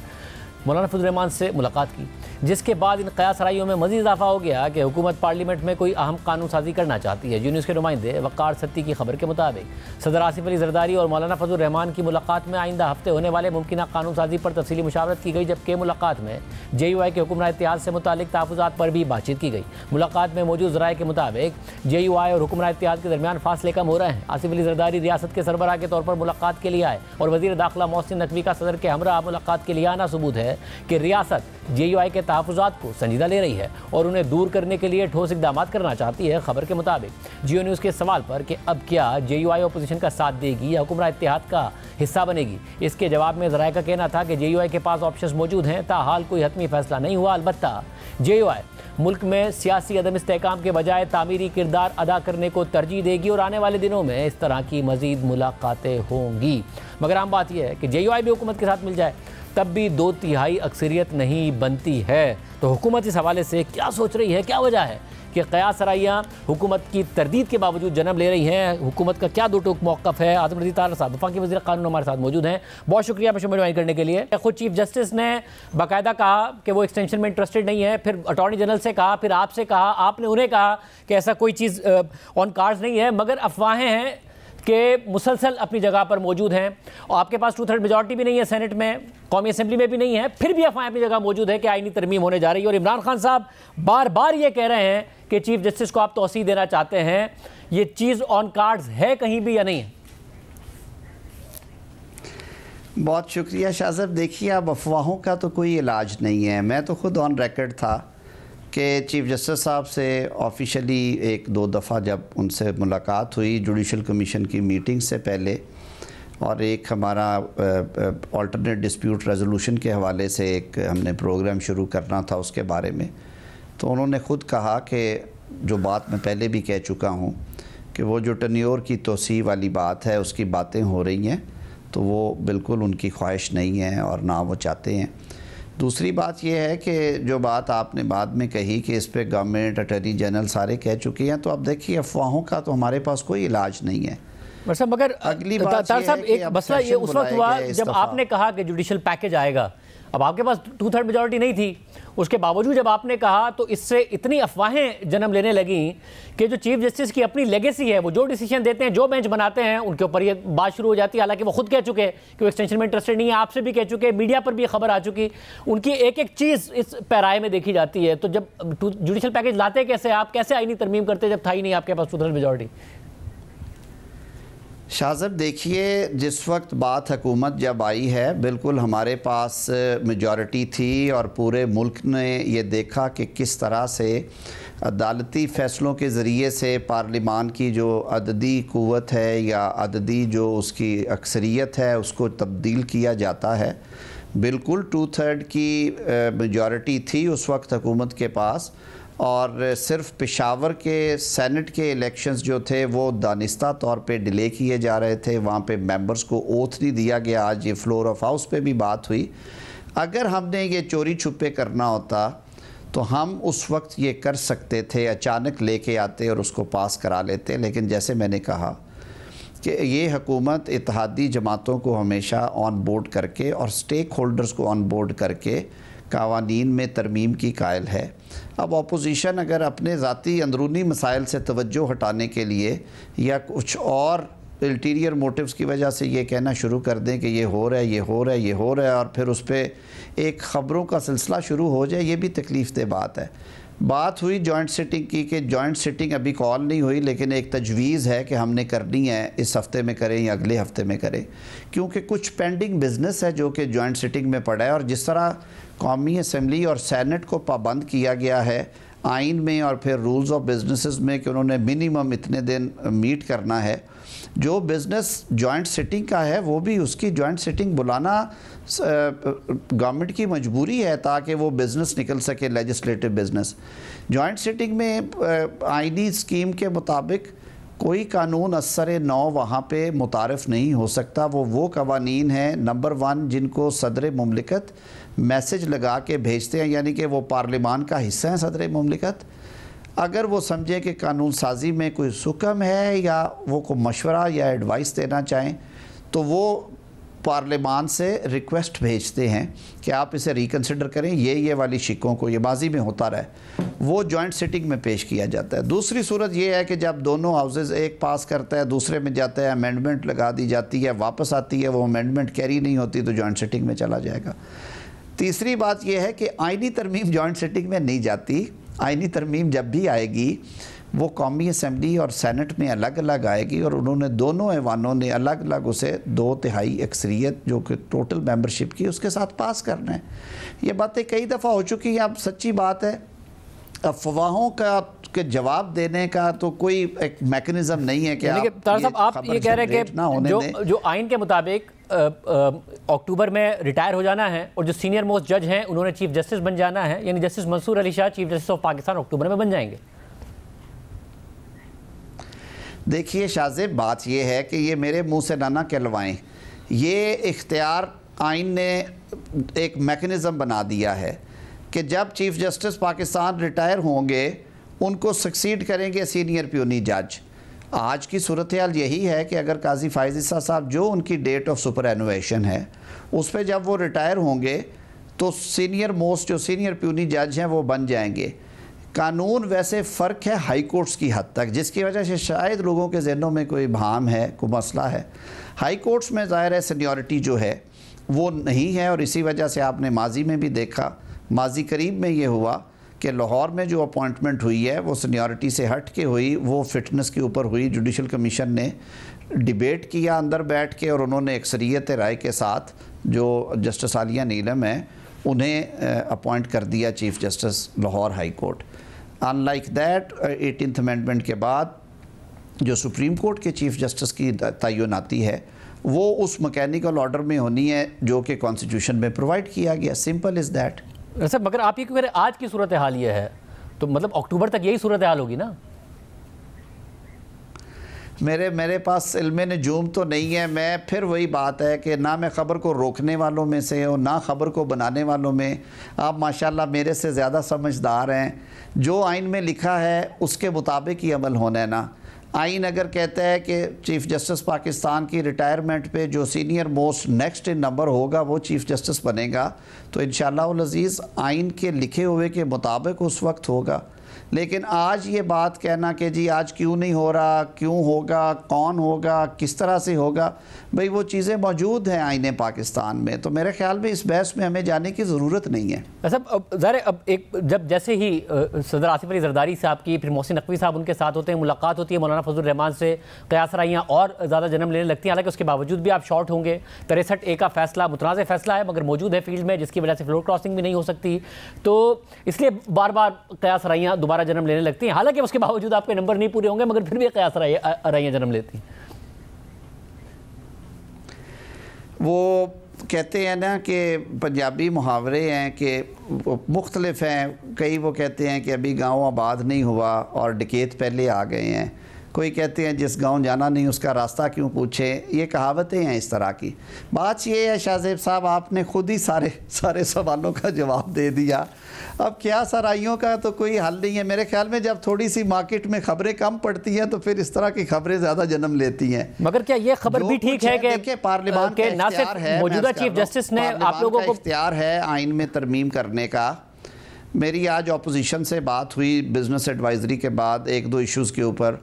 मौलाना फजलुर रहमान से मुलाकात की, जिसके बाद इन क़यास राइयों में मज़ीद इजाफा हो गया कि हुकूमत पार्लियामेंट में कोई अहम कानून साजी करना चाहती है। यूनिस के नुमाइंदे वक़ार सत्ती की खबर के मुताबिक सदर आसिफ अली जरदारी और मौलाना फजलुर रहमान की मुलाकात में आइंदा हफ्ते होने वाले मुमकिन कानून साजी पर तफसीली मुशावरत की गई, जबकि मुलाकात में JUI के हुक्मरान इत्तेहाद से मुतालिक तहफ़्फ़ुज़ात पर भी बातचीत की गई। मुलाकात में मौजूद ज़राए के मुताबिक JUI और हुक्मरान इत्तेहाद के दरमियान फासले कम हो रहे हैं। आसिफ अली जरदारी रियासत के सरबराह के तौर पर मुलाकात के लिए आए और वज़ीर दाखिला मोहसिन नकवी का सदर के हमरा मुलाकात के लिए आना सबूत है कि रियासत JUI के तहफ़्फ़ुज़ात को संजीदा ले रही है और उन्हें दूर करने के लिए ठोस इक़दाम करना चाहती है। खबर के मुताबिक जियो न्यूज़ के सवाल पर कि अब क्या JUI अपोजिशन का साथ देगी या हुक्मरान इत्तेहाद का हिस्सा बनेगी, इसके जवाब में ज़राए का कहना था कि JUI के पास ऑप्शंस मौजूद हैं, ताहाल कोई हतमी फैसला नहीं हुआ। अलबत्ता JUI मुल्क में सियासी अदम इस्तेहकाम के बजाय तामीरी किरदार अदा करने को तरजीह देगी और आने वाले दिनों में इस तरह की मज़ीद मुलाकातें होंगी। मगर आम बात यह है कि JUI भी हुकूमत के साथ मिल जाए तब भी 2/3 अक्सरियत नहीं बनती है। तो हुकूमत इस हवाले से क्या सोच रही है, क्या वजह है कि क़यास राइयाँ हुकूमत की तरदीद के बावजूद जन्म ले रही हैं? हुकूमत का क्या दो टोक मौक़िफ़ है? आज़म रज़ी तारड़ साहब वफ़ाक़ी वज़ीर क़ानून हमारे साथ मौजूद हैं। बहुत शुक्रिया पेश ज्वाइन करने के लिए। खुद चीफ जस्टिस ने बाकायदा कहा कि वो एक्सटेंशन में इंटरेस्टेड नहीं है, फिर अटॉर्नी जनरल से कहा, फिर आपसे कहा, आपने उन्हें कहा कि ऐसा कोई चीज़ ऑन कार्ड्स नहीं है, मगर अफवाहें हैं कि मुसलसल अपनी जगह पर मौजूद हैं और आपके पास 2/3 मेजॉरिटी भी नहीं है, सेनेट में, कौमी असम्बली में भी नहीं है, फिर भी अफवाहें अपनी जगह मौजूद है कि आईनी तरमीम होने जा रही है। और इमरान खान साहब बार बार ये कह रहे हैं कि चीफ जस्टिस को आप तौसीह देना चाहते हैं। ये चीज़ ऑन कार्ड्स है कहीं भी या नहीं है? बहुत शुक्रिया शाह साहब। देखिए, अब अफवाहों का तो कोई इलाज नहीं है। मैं तो खुद ऑन रिकॉर्ड था कि चीफ जस्टिस साहब से ऑफिशियली 1-2 दफ़ा जब उनसे मुलाकात हुई जुडिशल कमीशन की मीटिंग से पहले, और एक हमारा अल्टरनेट डिस्प्यूट रेजोल्यूशन के हवाले से एक हमने प्रोग्राम शुरू करना था उसके बारे में, तो उन्होंने ख़ुद कहा कि जो बात मैं पहले भी कह चुका हूँ कि वो जो टन्योर की तोसी वाली बात है उसकी बातें हो रही हैं, तो वो बिल्कुल उनकी ख्वाहिश नहीं है और ना वो चाहते हैं। दूसरी बात यह है कि जो बात आपने बाद में कही कि इस पे गवर्नमेंट, अटॉर्नी जनरल सारे कह चुके हैं, तो अब देखिए अफवाहों का तो हमारे पास कोई इलाज नहीं है। मगर अगली बात साहब एक मसला ये उस वक्त हुआ जब आपने कहा कि जुडिशल पैकेज आएगा, अब आपके पास 2/3 मेजॉरिटी नहीं थी, उसके बावजूद जब आपने कहा तो इससे इतनी अफवाहें जन्म लेने लगी कि जो चीफ जस्टिस की अपनी लेगेसी है, वो जो डिसीजन देते हैं, जो बेंच बनाते हैं, उनके ऊपर ये बात शुरू हो जाती है। हालांकि वो खुद कह चुके कि वो एक्सटेंशन में इंटरेस्टेड नहीं है, आपसे भी कह चुके, मीडिया पर भी खबर आ चुकी, उनकी एक एक चीज़ इस पैराए में देखी जाती है। तो जब जुडिशल पैकेज लाते कैसे आप, कैसे आईनी तरमीम करते जब था ही नहीं आपके पास 2/3 मेजॉरिटी? शाहज़ब देखिए, जिस वक्त बात हुकूमत जब आई है, बिल्कुल हमारे पास मेजॉरिटी थी और पूरे मुल्क ने ये देखा कि किस तरह से अदालती फ़ैसलों के ज़रिए से पार्लिमान की जो अददी क़ुव्वत है या अददी जो उसकी अक्सरियत है उसको तब्दील किया जाता है। बिल्कुल 2/3 की मेजॉरिटी थी उस वक्त हुकूमत के पास, और सिर्फ पेशावर के सेनेट के इलेक्शंस जो थे वो दानिस्ता तौर पे डिले किए जा रहे थे, वहाँ पे मेंबर्स को ओथ नहीं दिया गया। आज ये फ्लोर ऑफ हाउस पे भी बात हुई। अगर हमने ये चोरी छुपे करना होता तो हम उस वक्त ये कर सकते थे, अचानक लेके आते और उसको पास करा लेते। लेकिन जैसे मैंने कहा कि ये हुकूमत इत्तेहादी जमातों को हमेशा ऑन बोर्ड करके और स्टेक होल्डर्स को ऑन बोर्ड करके कावानीन में तरमीम की कायल है। अब अपोजिशन अगर अपने ज़ाती अंदरूनी मसाइल से तवज्जो हटाने के लिए या कुछ और अल्टीरियर मोटिव्स की वजह से ये कहना शुरू कर दें कि ये हो रहा है, ये हो रहा है, ये हो रहा है, और फिर उस पर एक ख़बरों का सिलसिला शुरू हो जाए, ये भी तकलीफ़ दे बात है। बात हुई जॉइंट सिटिंग की कि जॉइंट सिटिंग अभी कॉल नहीं हुई, लेकिन एक तजवीज़ है कि हमने करनी है, इस हफ़्ते में करें या अगले हफ़्ते में करें, क्योंकि कुछ पेंडिंग बिज़नेस है जो कि जॉइंट सिटिंग में पड़ा है। और जिस तरह कौमी असम्बली और सैनेट को पाबंद किया गया है आइन में और फिर रूल्स ऑफ बिजनेसेस में कि उन्होंने मिनिमम इतने दिन मीट करना है, जो बिज़नेस जॉइंट सिटिंग का है वो भी उसकी जॉइंट सिटिंग बुलाना गवर्नमेंट की मजबूरी है ताकि वो बिज़नेस निकल सके, लेजिस्लेटिव बिज़नेस। जॉइंट सिटिंग में आईनी स्कीम के मुताबिक कोई कानून असर नौ वहाँ पे मुतारफ़ नहीं हो सकता। वो कवानीन हैं नंबर 1 जिनको सदर मुमलिकत मैसेज लगा के भेजते हैं, यानी कि वो पार्लिमान का हिस्सा है सदर मुमलिकत। अगर वो समझे कि कानून साजी में कोई सुकम है या वो को मशवरा या एडवाइस देना चाहें तो वो पार्लिमान से रिक्वेस्ट भेजते हैं कि आप इसे रिकन्सिडर करें, ये वाली शिकों को, ये माजी में होता रहा है, वो जॉइंट सिटिंग में पेश किया जाता है। दूसरी सूरत ये है कि जब दोनों हाउसेज एक पास करता है दूसरे में जाता है, अमेंडमेंट लगा दी जाती है, वापस आती है, वो अमेंडमेंट कैरी नहीं होती तो जॉइंट सिटिंग में चला जाएगा। तीसरी बात यह है कि आइनी तरमीम जॉइंट सिटिंग में नहीं जाती। आइनी तरमीम जब भी आएगी वो कौमी असम्बली और सैनेट में अलग अलग आएगी और उन्होंने दोनों ऐवानों ने अलग अलग उसे 2/3 अक्सरियत जो कि टोटल मेंबरशिप की उसके साथ पास करना है। ये बातें कई दफ़ा हो चुकी हैं। अब सच्ची बात है अफवाहों का के जवाब देने का तो कोई एक मैकेनिज्म नहीं है कि आप ये कह रहे हैं कि जो आइन के मुताबिक अक्टूबर में रिटायर हो जाना है और जो सीनियर मोस्ट जज हैं उन्होंने चीफ जस्टिस बन जाना है, यानी justice Mansoor Ali Shah chief justice of Pakistan अक्टूबर में बन जाएंगे। देखिए शाहजेब, बात यह है कि ये मेरे मुंह से ना कहलवाएं, ये इख्तियार आइन ने एक मैकेनिज़्म बना दिया है कि जब चीफ जस्टिस पाकिस्तान रिटायर होंगे उनको सक्सीड करेंगे सीनियर प्यूनी जज। आज की सूरत हाल यही है कि अगर काजी फ़ाइज़ ईसा साहब जो उनकी डेट ऑफ सुपर एनुएशन है उस पर जब वो रिटायर होंगे तो सीनियर मोस्ट जो सीनियर प्यूनी जज हैं वो बन जाएंगे। कानून वैसे फ़र्क है हाई कोर्ट्स की हद तक, जिसकी वजह से शायद लोगों के जहनों में कोई भाम है, कोई मसला है। हाई कोर्ट्स में ज़ाहिर है सीनियरिटी जो है वो नहीं है और इसी वजह से आपने माजी में भी देखा, माजी करीब में ये हुआ कि लाहौर में जो अपॉइंटमेंट हुई है वो सीनियरिटी से हट के हुई, वो फिटनेस के ऊपर हुई। जुडिशल कमीशन ने डिबेट किया अंदर बैठ के और उन्होंने अक्सरियत राय के साथ जो जस्टिस आलिया नीलम है उन्हें अपॉइंट कर दिया chief justice Lahore high court. Unlike that 18th amendment के बाद जो सुप्रीम कोर्ट के चीफ जस्टिस की तयनाती है वो उस मैकेनिकल ऑर्डर में होनी है जो कि कॉन्स्टिट्यूशन में प्रोवाइड किया गया। Simple is that. सर मगर आप ये क्यों कह रहे हैं आज की सूरत हाल ये है, तो मतलब अक्टूबर तक यही सूरत हाल होगी ना? मेरे पास इल्म नजूम तो नहीं है। मैं फिर वही बात है कि ना मैं ख़बर को रोकने वालों में से हूँ ना ख़बर को बनाने वालों में। आप माशाल्लाह मेरे से ज़्यादा समझदार हैं। जो आइन में लिखा है उसके मुताबिक ही अमल होना है ना। आइन अगर कहता है कि चीफ जस्टिस पाकिस्तान की रिटायरमेंट पे जो senior most next in number होगा वो चीफ जस्टिस बनेगा तो इंशाअल्लाह अज़ीज़ आइन के लिखे हुए के मुताबिक उस वक्त होगा। लेकिन आज ये बात कहना कि जी आज क्यों नहीं हो रहा, क्यों होगा, कौन होगा, किस तरह से होगा, भाई वो चीज़ें मौजूद हैं आईने पाकिस्तान में, तो मेरे ख्याल में इस बहस में हमें जाने की ज़रूरत नहीं है। सब ज़रा अब एक जब जैसे ही सदर आसिफ अली जरदारी साहब की फिर मोहसिन नकवी साहब उनके साथ होते हैं, मुलाकात होती है, मौलाना फजल रहमान से क़यास राइयाँ और ज़्यादा जन्म लेने लगती हैं। हालांकि उसके बावजूद भी आप शॉर्ट होंगे। 63A का फैसला मुतनाज़ फैसला है मगर मौजूद है फील्ड में, जिसकी वजह से फ्लोर क्रॉसिंग भी नहीं हो सकती, तो इसलिए बार बार क़यास राइयाँ दोबारा जन्म लेने लगती हैं। हालांकि उसके बावजूद आपके नंबर नहीं पूरे होंगे मगर फिर भी क़यास राइयाँ जन्म लेती हैं। वो कहते हैं ना कि पंजाबी मुहावरे हैं कि मुख्तलिफ हैं। कई वो कहते हैं कि अभी गांव आबाद नहीं हुआ और डकैत पहले आ गए हैं। कोई कहते हैं जिस गांव जाना नहीं उसका रास्ता क्यों पूछे, ये कहावतें हैं इस तरह की। बात ये है शाहजेब साहब, आपने खुद ही सारे सवालों का जवाब दे दिया। अब क्या सराइयों का तो कोई हल नहीं है मेरे ख्याल में। जब थोड़ी सी मार्केट में खबरें कम पड़ती हैं तो फिर इस तरह की खबरें ज़्यादा जन्म लेती हैं। मगर क्या ये खबर भी ठीक है कि पार्लियामेंट के ना सिर्फ मौजूदा चीफ जस्टिस ने आप लोगों को इख्तियार है आइन में तरमीम करने का। मेरी आज ऑपोजिशन से बात हुई बिजनेस एडवाइजरी के बाद एक दो इश्यूज़ के ऊपर,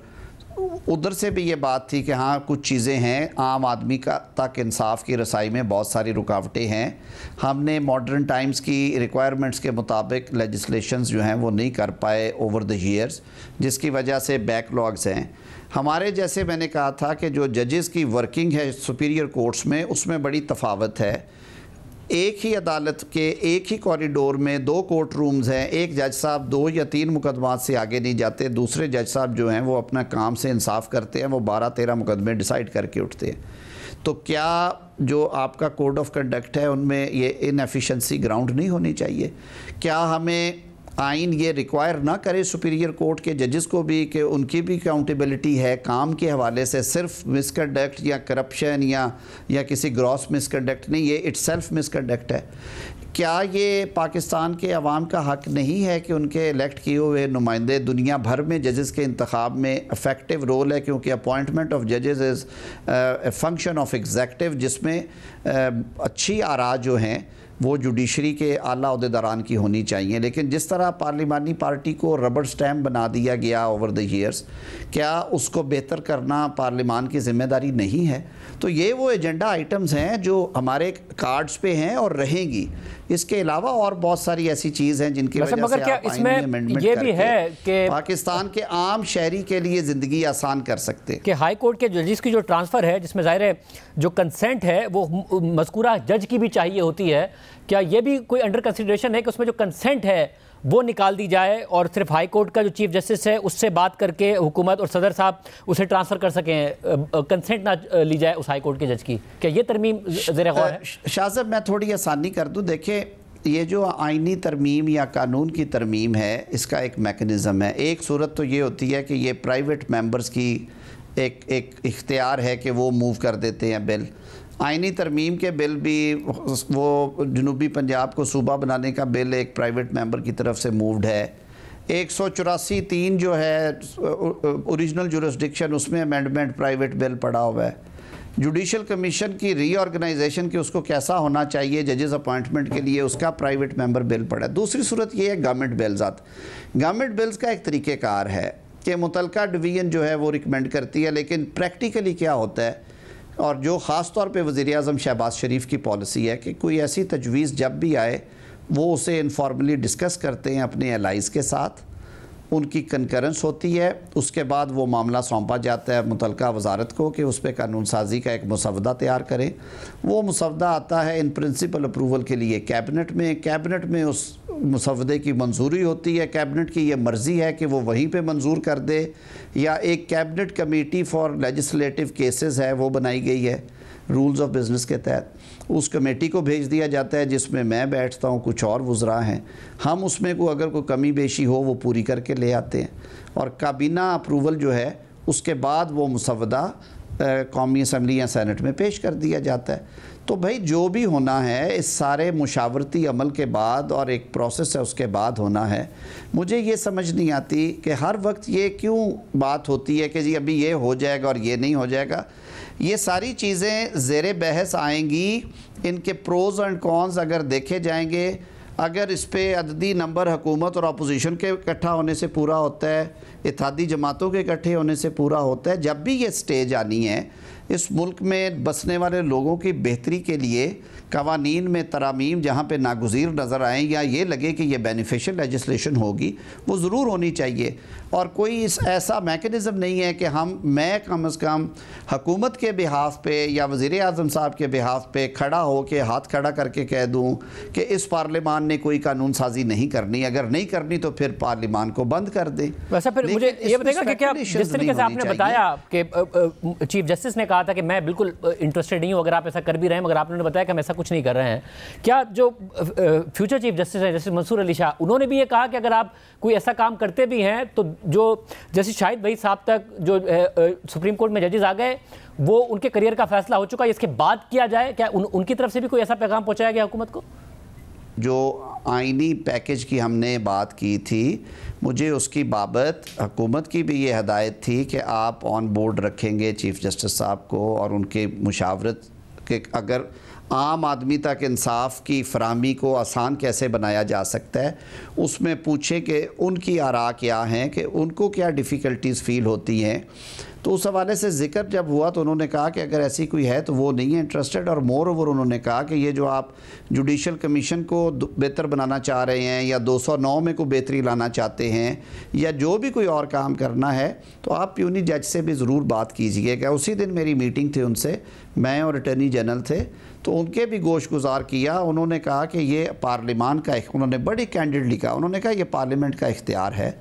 उधर से भी ये बात थी कि हाँ कुछ चीज़ें हैं, आम आदमी का तक इंसाफ की रसाई में बहुत सारी रुकावटें हैं। हमने मॉडर्न टाइम्स की रिक्वायरमेंट्स के मुताबिक लेजिस्लेशंस जो हैं वो नहीं कर पाए ओवर द ईयर्स, जिसकी वजह से बैकलॉग्स हैं हमारे। जैसे मैंने कहा था कि जो जजेस की वर्किंग है सुपीरियर कोर्ट्स में, उसमें बड़ी तफावत है। एक ही अदालत के एक ही कॉरिडोर में 2 कोर्ट रूम्स हैं, एक जज साहब 2 या 3 मुकदमात से आगे नहीं जाते, दूसरे जज साहब जो हैं वो अपना काम से इंसाफ करते हैं, वो 12-13 मुकदमे डिसाइड करके उठते हैं। तो क्या जो आपका कोड ऑफ कंडक्ट है उनमें ये इनएफिशिएंसी ग्राउंड नहीं होनी चाहिए? क्या हमें आइन ये रिक्वायर ना करे सुपीरियर कोर्ट के जजेस को भी कि उनकी भी अकाउंटेबिलिटी है काम के हवाले से, सिर्फ मिसकंडक्ट या करप्शन या किसी ग्रॉस मिसकंडक्ट नहीं, ये इट्सेल्फ मिसकंडक्ट है। क्या ये पाकिस्तान के अवाम का हक नहीं है कि उनके इलेक्ट किए हुए नुमाइंदे दुनिया भर में जजेस के इंतखाब में इफेक्टिव रोल है, क्योंकि अपॉइंटमेंट ऑफ जजेस is a function of executive, जिसमें अच्छी आरा जो हैं वो जुडिशरी के आला अहदेदारान की होनी चाहिए। लेकिन जिस तरह पार्लिमानी पार्टी को रबर स्टैम्प बना दिया गया ओवर द ईयर्स, क्या उसको बेहतर करना पार्लिमान की जिम्मेदारी नहीं है? तो ये वो एजेंडा आइटम्स हैं जो हमारे कार्ड्स पे हैं और रहेंगी। इसके अलावा और बहुत सारी ऐसी चीज़ हैं जिनकी वजह से क्या आप इसमें अमेंडमेंट ये भी है कि पाकिस्तान के आम शहरी के लिए ज़िंदगी आसान कर सकते हैं। कि हाई कोर्ट के जजेस की जो ट्रांसफ़र है, जिसमें ज़ाहिर है जो कंसेंट है वो मज़कूरा जज की भी चाहिए होती है, क्या ये भी कोई अंडर कंसिडरेशन है कि उसमें जो कंसेंट है वो निकाल दी जाए और सिर्फ हाई कोर्ट का जो चीफ जस्टिस है उससे बात करके हुकूमत और सदर साहब उसे ट्रांसफ़र कर सकें, कंसेंट ना ली जाए उस हाई कोर्ट के जज की? क्या ये तरमीम ज़ेर गौर है? शाहज़ब मैं थोड़ी आसानी कर दूँ। देखिए ये जो आइनी तरमीम या कानून की तरमीम है, इसका एक मेकनिज़म है। एक सूरत तो ये होती है कि ये प्राइवेट मेंबर्स की एक इख्तियार है कि वो मूव कर देते हैं बिल। आइनी तरमीम के बिल भी, वो जनूबी पंजाब को सूबा बनाने का बिल एक प्राइवेट मेंबर की तरफ से मूव्ड है। 184(3) जो है ओरिजिनल जुरिस्डिक्शन, उसमें अमेंडमेंट प्राइवेट बिल पड़ा हुआ है। जुडिशल कमीशन की रीऑर्गेनाइजेशन की उसको कैसा होना चाहिए जजेस अपॉइंटमेंट के लिए, उसका प्राइवेट मेंबर बिल पड़ा है। दूसरी सूरत ये है गवर्नमेंट बिल्स। गवर्नमेंट बिल्स का एक तरीक़ेकार है कि मुतलका डिवीज़न जो है वो रिकमेंड करती है, लेकिन प्रैक्टिकली क्या होता है, और जो ख़ास तौर पे वज़ीर-ए-आज़म शहबाज शरीफ की पॉलिसी है कि कोई ऐसी तजवीज़ जब भी आए वो उसे इनफॉर्मली डिस्कस करते हैं अपने एलाइज़ के साथ, उनकी कंकरेंस होती है, उसके बाद वो मामला सौंपा जाता है मुतलका वजारत को कि उस पर कानून साजी का एक मुसवदा तैयार करें। वो मुसवदा आता है इन प्रिंसिपल अप्रूवल के लिए कैबिनेट में। कैबिनेट में उस मुसवदे की मंजूरी होती है। कैबिनेट की ये मर्ज़ी है कि वो वहीं पे मंजूर कर दे, या एक cabinet committee for legislative cases है वो बनाई गई है रूल्स ऑफ बिज़नेस के तहत। उस कमेटी को भेज दिया जाता है जिसमें मैं बैठता हूँ, कुछ और वज़रा हैं। हम उसमें को अगर कोई कमी बेशी हो वो पूरी करके ले आते हैं, और काबीना अप्रूवल जो है उसके बाद वो मुसवदा कौमी असम्बली या सेनेट में पेश कर दिया जाता है। तो भाई जो भी होना है इस सारे मुशावरती अमल के बाद, और एक प्रोसेस है उसके बाद होना है। मुझे ये समझ नहीं आती कि हर वक्त ये क्यों बात होती है कि जी अभी ये हो जाएगा और ये नहीं हो जाएगा। ये सारी चीज़ें ज़ेरे बहस आएंगी, इनके प्रोज़ एंड कॉन्स अगर देखे जाएंगे। अगर इस पर अददी नंबर हुकूमत और अपोजिशन के इकट्ठा होने से पूरा होता है, इत्तेहादी जमातों के इकट्ठे होने से पूरा होता है। जब भी ये स्टेज आनी है इस मुल्क में बसने वाले लोगों की बेहतरी के लिए, कवानीन में तरामीम जहाँ पे नागुज़ीर नज़र आएँ या ये लगे कि ये बेनिफिशियल लेजिस्लेशन होगी, वो ज़रूर होनी चाहिए। और कोई ऐसा मैकेनिज़्म नहीं है कि मैं कम अज़ कम हुकूमत के बिहाफ पे या वज़ीर-ए-आज़म साहब के बिहाफ पे खड़ा हो के हाथ खड़ा करके कह दूँ कि इस पार्लियामान ने कोई कानून साजी नहीं करनी। अगर नहीं करनी तो फिर पार्लियामान को बंद कर दें। वैसे फिर मुझे ये बताइएगा कि क्या जिस तरीके से आपने बताया कि चीफ जस्टिस ने कहा कहा था कि मैं बिल्कुल इंटरेस्टेड नहीं हूँ अगर आप ऐसा कर भी रहे हैं, मगर आपने बताया कि हम ऐसा कुछ नहीं कर रहे हैं। क्या जो फ्यूचर चीफ जस्टिस हैं जस्टिस मंसूर अली शाह, उन्होंने भी ये कहा कि अगर आप कोई ऐसा काम करते भी हैं तो जो जस्टिस शाहिद वहीद साहब तक जो सुप्रीम कोर्ट में जजेस आ गए वो उनके करियर का फैसला हो चुका है, इसके बाद किया जाए? क्या उनकी तरफ से भी कोई ऐसा पैगाम पहुंचाया गया हुकूमत को? जो आईनी पैकेज की हमने बात की थी, मुझे उसकी बाबत हुकूमत की भी ये हदायत थी कि आप ऑन बोर्ड रखेंगे चीफ जस्टिस साहब को और उनके मुशावरत के अगर आम आदमी तक इंसाफ की फराहमी को आसान कैसे बनाया जा सकता है, उसमें पूछे कि उनकी आरा क्या हैं, कि उनको क्या डिफ़िकल्टीज़ फ़ील होती हैं। तो उस हवाले से ज़िक्र जब हुआ तो उन्होंने कहा कि अगर ऐसी कोई है तो वो नहीं है इंटरेस्टेड, और मोर ओवर उन्होंने कहा कि ये जो आप जुडिशल कमीशन को बेहतर बनाना चाह रहे हैं या 209 में कोई बेहतरी लाना चाहते हैं या जो भी कोई और काम करना है तो आप प्यूनी जज से भी ज़रूर बात कीजिएगा। उसी दिन मेरी मीटिंग थी उनसे, मैं और अटर्नी जनरल थे, तो उनके भी गोश गुजार किया। उन्होंने कहा कि ये पार्लियामान का, उन्होंने बड़ी कैंडिडली कहा, उन्होंने कहा ये पार्लियामेंट का इख्तियार है,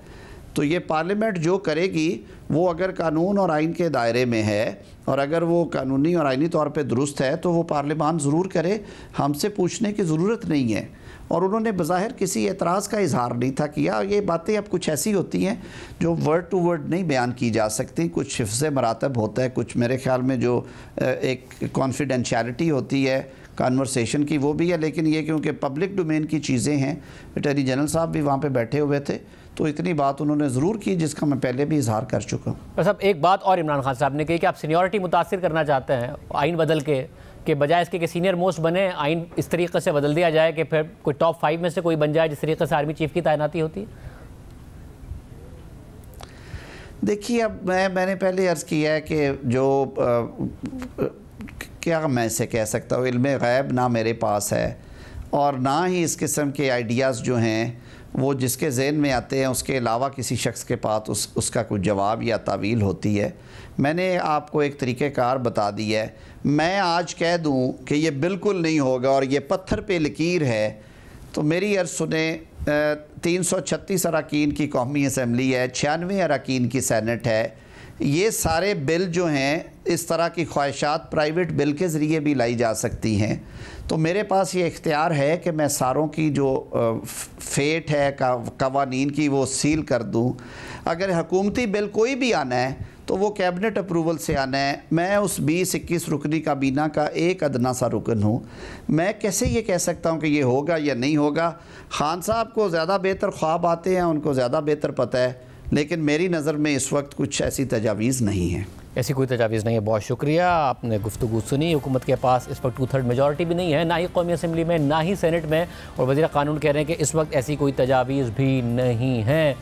तो ये पार्लियामेंट जो करेगी वो अगर कानून और आइन के दायरे में है और अगर वो कानूनी और आइनी तौर पे दुरुस्त है तो वो पार्लियामान ज़रूर करे, हमसे पूछने की ज़रूरत नहीं है। और उन्होंने बज़ाहिर किसी एतराज़ का इजहार नहीं था किया। ये बातें अब कुछ ऐसी होती हैं जो वर्ड टू वर्ड नहीं बयान की जा सकती, कुछ हिफ्ज़ मरातब होता है, कुछ मेरे ख़्याल में जो एक कॉन्फिडेंशियलिटी होती है कन्वर्सेशन की वो भी है, लेकिन ये क्योंकि पब्लिक डोमेन की चीज़ें हैं, अटॉर्नी जनरल साहब भी वहाँ पे बैठे हुए थे, तो इतनी बात उन्होंने ज़रूर की जिसका मैं पहले भी इजहार कर चुका हूँ। बस अब एक बात और इमरान खान साहब ने कही कि आप सीनियरिटी मुतासिर करना चाहते हैं आइन बदल के बजाय इसके कि सीनियर मोस्ट बने, आइन इस तरीके से बदल दिया जाए कि फिर कोई टॉप 5 में से कोई बन जाए जिस तरीके से आर्मी चीफ की तैनाती होती है। देखिए, अब मैंने पहले अर्ज़ किया है कि जो क्या मैं इसे कह सकता हूँ, इल्म गैब ना मेरे पास है और ना ही इस किस्म के आइडियाज़ जो हैं वो जिसके जहन में आते हैं उसके अलावा किसी शख्स के पास उसका कोई जवाब या तावील होती है। मैंने आपको एक तरीक़ेकार बता दिया है। मैं आज कह दूं कि ये बिल्कुल नहीं होगा और ये पत्थर पे लकीर है, तो मेरी अर्ज़ सुने, 336 अरकान की कौमी असम्बली है, 96 अरकान की सेनेट है। ये सारे बिल जो हैं इस तरह की ख्वाहिशात प्राइवेट बिल के ज़रिए भी लाई जा सकती हैं, तो मेरे पास ये इख्तियार है कि मैं सारों की जो फेट है कवानीन की वो सील कर दूं। अगर हुकूमती बिल कोई भी आना है तो वो कैबिनेट अप्रूवल से आना है। मैं उस 20-21 रुकनी काबीना का एक अदना सा रुकन हूँ। मैं कैसे ये कह सकता हूँ कि ये होगा या नहीं होगा? खान साहब को ज़्यादा बेहतर ख्वाब आते हैं, उनको ज़्यादा बेहतर पता है, लेकिन मेरी नज़र में इस वक्त कुछ ऐसी तजावीज़ नहीं है। ऐसी कोई तजावीज़ नहीं है। बहुत शुक्रिया, आपने गुफ्तगू सुनी। हुकूमत के पास इस वक्त 2/3 मेजॉरिटी भी नहीं है, ना ही कौमी असम्बली में ना ही सेनेट में, और वज़ीर क़ानून कह रहे हैं कि इस वक्त ऐसी कोई तजावीज़ भी नहीं हैं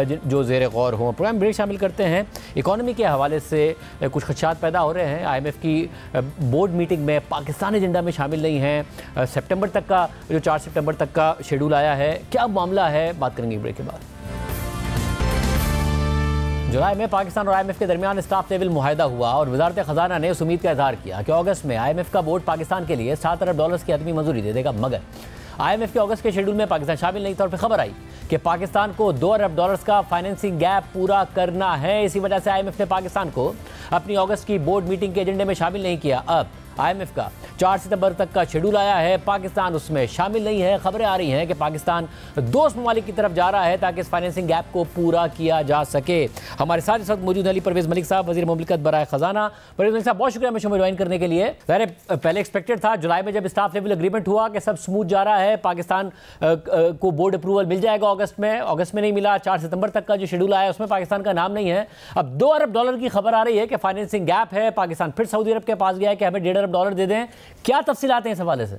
जो ज़ेर गौर हों। प्रोग्राम ब्रेक शामिल करते हैं। इकॉनमी के हवाले से कुछ खदशात पैदा हो रहे हैं। IMF की बोर्ड मीटिंग में पाकिस्तान एजेंडा में शामिल नहीं है। सितंबर तक का जो 4 सितंबर तक का शेड्यूल आया है, क्या मामला है, बात करेंगे ब्रेक के बाद। जुलाई में पाकिस्तान और IMF के दरमियान स्टाफ लेवल मुआहदा हुआ और वजारत ख़जाना ने उस उम्मीद का इजहार किया कि अगस्त में IMF का बोर्ड पाकिस्तान के लिए $7 अरब की हतमी मंजूरी दे देगा, मगर IMF के अगस्त के शेड्यूल में पाकिस्तान शामिल नहीं था और फिर खबर आई कि पाकिस्तान को $2 अरब का फाइनेंसिंग गैप पूरा करना है। इसी वजह से IMF ने पाकिस्तान को अपनी अगस्त की बोर्ड मीटिंग के एजेंडे में शामिल नहीं किया। अब IMF का 4 सितंबर तक का शेड्यूल आया है, पाकिस्तान उसमें शामिल नहीं है। खबरें आ रही हैं कि पाकिस्तान दोस्त ममालिक की तरफ जा रहा है ताकि इस फाइनेंसिंग गैप को पूरा किया जा सके। हमारे साथ इस वक्त मौजूद अली परवेज़ मलिक साहब, वज़ीर मुमलिकत बराए ख़जाना। परवेज़ मलिक साहब, बहुत शुक्रिया हमें शो में ज्वाइन करने के लिए। पहले एक्सपेक्टेड था जुलाई में जब स्टाफ लेवल एग्रीमेंट हुआ कि सब स्मूथ जा रहा है, पाकिस्तान को बोर्ड अप्रूवल मिल जाएगा अगस्त में नहीं मिला। 4 सितंबर तक का जो शेड्यूल आया उसमें पाकिस्तान का नाम नहीं है। अब $2 अरब की खबर आ रही है कि फाइनेंसिंग गैप है, पाकिस्तान फिर सऊदी अरब के पास गया है कि हमें $1.5 अरब दे दें। क्या तफसीलात हैं इस हवाले से?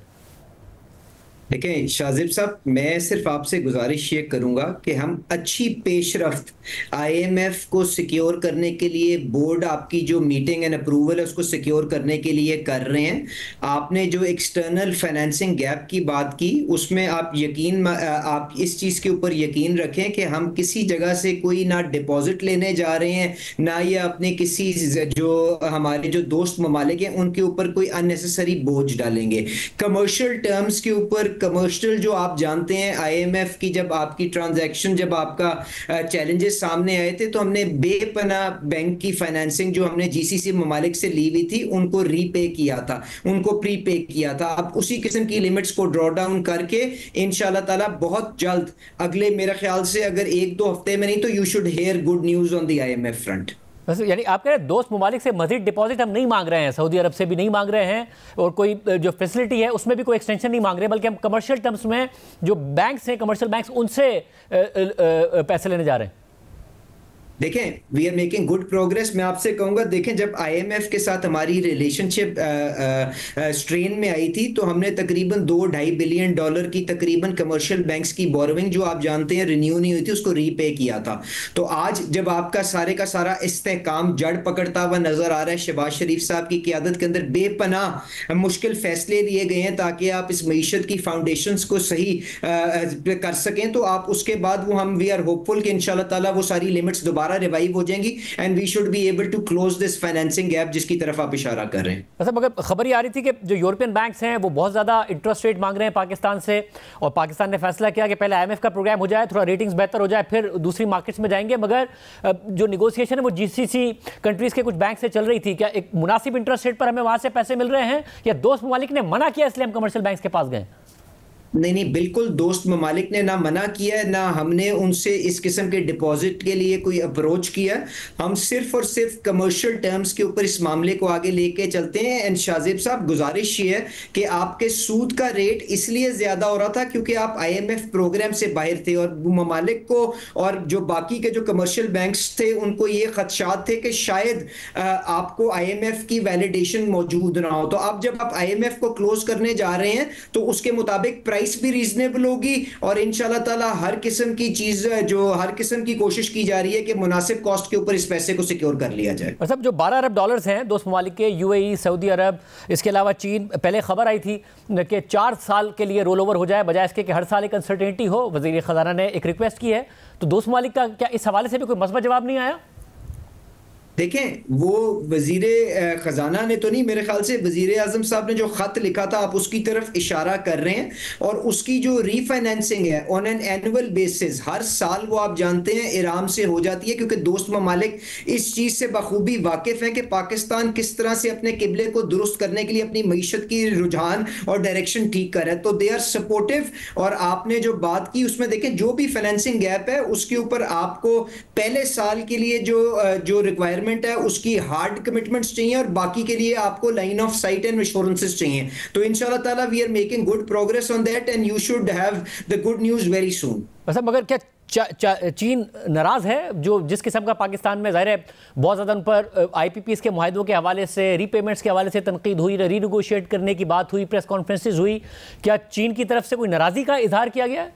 देखें शाजिब साहब, मैं सिर्फ आपसे गुजारिश ये करूंगा कि हम अच्छी पेशरफ्त IMF को सिक्योर करने के लिए, बोर्ड आपकी जो मीटिंग एंड अप्रूवल है उसको सिक्योर करने के लिए कर रहे हैं। आपने जो एक्सटर्नल फाइनेंसिंग गैप की बात की उसमें आप इस चीज़ के ऊपर यकीन रखें कि हम किसी जगह से कोई ना डिपॉजिट लेने जा रहे हैं, ना ये अपने किसी जो हमारे जो दोस्त ममालिक हैं उनके ऊपर कोई अननेसेसरी बोझ डालेंगे। कमर्शियल टर्म्स के ऊपर कमर्शियल जो आप जानते हैं IMF की जब आपकी ट्रांजैक्शन जब आपका चैलेंजेस सामने आए थे तो हमने बेपनाह बैंक की फाइनेंसिंग जो हमने GCC ममालिक से ली हुई थी उनको रीपे किया था, उनको प्रीपे किया था। अब उसी किस्म की लिमिट्स को ड्रॉ डाउन करके इंशाल्लाह ताला बहुत जल्द अगले मेरे ख्याल से अगर 1-2 हफ्ते में नहीं तो you should hear good news on the IMF front. यानी आप कह रहे हैं दोस्त ममालिक से मजीद डिपॉजिट हम नहीं मांग रहे हैं, सऊदी अरब से भी नहीं मांग रहे हैं और कोई जो फैसिलिटी है उसमें भी कोई एक्सटेंशन नहीं मांग रहे, बल्कि हम कमर्शियल टर्म्स में जो बैंक्स हैं, कमर्शियल बैंक्स, उनसे पैसे लेने जा रहे हैं। देखें we are making good progress. मैं आपसे कहूंगा देखें जब IMF के साथ हमारी रिलेशनशिप स्ट्रेन में आई थी तो हमने तकरीबन $2-2.5 बिलियन की तकरीबन कमर्शियल बैंक्स की बोरोइंग जो आप जानते हैं रिन्यू नहीं हुई थी उसको रीपे किया था। तो आज जब आपका सारे का सारा इस्तेहकाम जड़ पकड़ता हुआ नजर आ रहा है, शहबाज शरीफ साहब की क़यादत के अंदर बेपनाह मुश्किल फैसले लिए गए हैं ताकि आप इस मईशत की फाउंडेशंस को सही कर सकें, तो आप उसके बाद वो हम वी आर होपफुल कि इंशाल्लाह ताला वो सारी लिमिट्स दोबारा रिवाइव हो जाएंगी and we should be able to close this financing gap जिसकी तरफ आप इशारा कर रहे हैं। अच्छा, मगर खबर ये आ रही थी कि जो यूरोपियन बैंक्स हैं वो बहुत ज़्यादा इंटरेस्ट रेट मांग रहे हैं पाकिस्तान से, और पाकिस्तान ने फैसला किया कि पहले IMF का प्रोग्राम हो जाए, थोड़ा रेटिंग्स बेहतर हो जाए, फिर दूसरी मार्केट्स में जाएंगे। मगर जो निगोशिएशन है वो GCC कंट्रीज़ के कुछ बैंक से चल रही थी, क्या एक मुनासिब इंटरेस्ट रेट पर हमें वहाँ से पैसे मिल रहे हैं, या दोस्त ममालिक ने मना किया इसलिए हम कमर्शियल बैंक्स के पास गए? नहीं, बिल्कुल दोस्त ममालिक ने ना मना किया है, ना हमने उनसे इस किस्म के डिपॉजिट के लिए कोई अप्रोच किया। हम सिर्फ और सिर्फ कमर्शियल टर्म्स के ऊपर इस मामले को आगे लेके चलते हैं। एंड शाहजेब साहब गुजारिश ये है कि आपके सूद का रेट इसलिए ज्यादा हो रहा था क्योंकि आप IMF प्रोग्राम से बाहर थे, और ममालिक को और जो बाकी के जो कमर्शियल बैंक्स थे उनको ये खदशात थे कि शायद आपको IMF की वैलिडेशन मौजूद ना हो। तो अब जब आप IMF को क्लोज करने जा रहे हैं तो उसके मुताबिक प्राइस भी रीजनेबल होगी, और इंशाल्लाह ताला हर किस्म की चीज जो हर किस्म की कोशिश की जा रही है कि मुनासिब कॉस्ट के ऊपर इस पैसे को सिक्योर कर लिया जाए। मतलब जो $12 अरब हैं दोस्त ममालिक के, UAE, सऊदी अरब, इसके अलावा चीन, पहले खबर आई थी कि 4 साल के लिए रोल ओवर हो जाए बजाय इसके कि हर साल एक अनसर्टेनिटी हो। वज़ीर ख़ज़ाना ने एक रिक्वेस्ट की है, तो दोस्त ममालिक का क्या इस हवाले से भी कोई मस्बत जवाब नहीं आया? देखें वो वजीर खजाना ने तो नहीं, मेरे ख्याल से वजीर आजम साहब ने जो खत लिखा था आप उसकी तरफ इशारा कर रहे हैं, और उसकी जो रीफाइनेंसिंग है ऑन एन एनुअल बेसिस हर साल वो आप जानते हैं इराम से हो जाती है, क्योंकि दोस्त ममालिक इस चीज से बखूबी वाकिफ हैं कि पाकिस्तान किस तरह से अपने किबले को दुरुस्त करने के लिए अपनी मईशत की रुझान और डायरेक्शन ठीक कर है, तो दे आर सपोर्टिव। और आपने जो बात की उसमें देखें जो भी फाइनेंसिंग गैप है उसके ऊपर आपको पहले साल के लिए जो रिक्वायरमेंट है उसकी हार्ड कमिटमेंट्स चाहिए, और बाकी के लिए आपको line of sight and assurances चाहिए। तो इंशाल्लाह ताला we are making good progress on that and you should have the good news very soon. अच्छा, मगर क्या चीन नाराज है जो जिस किस्म का पाकिस्तान में ज़ाहिर है बहुत ज़्यादा उन पर IPPs के मुआहदों के हवाले से, रीपेमेंट्स के हवाले से तनकीद हुई, रीनेगोशिएट करने की बात हुई, प्रेस कॉन्फ्रेंसेज हुई, क्या चीन की तरफ से कोई नाराज़गी का इजहार किया गया है?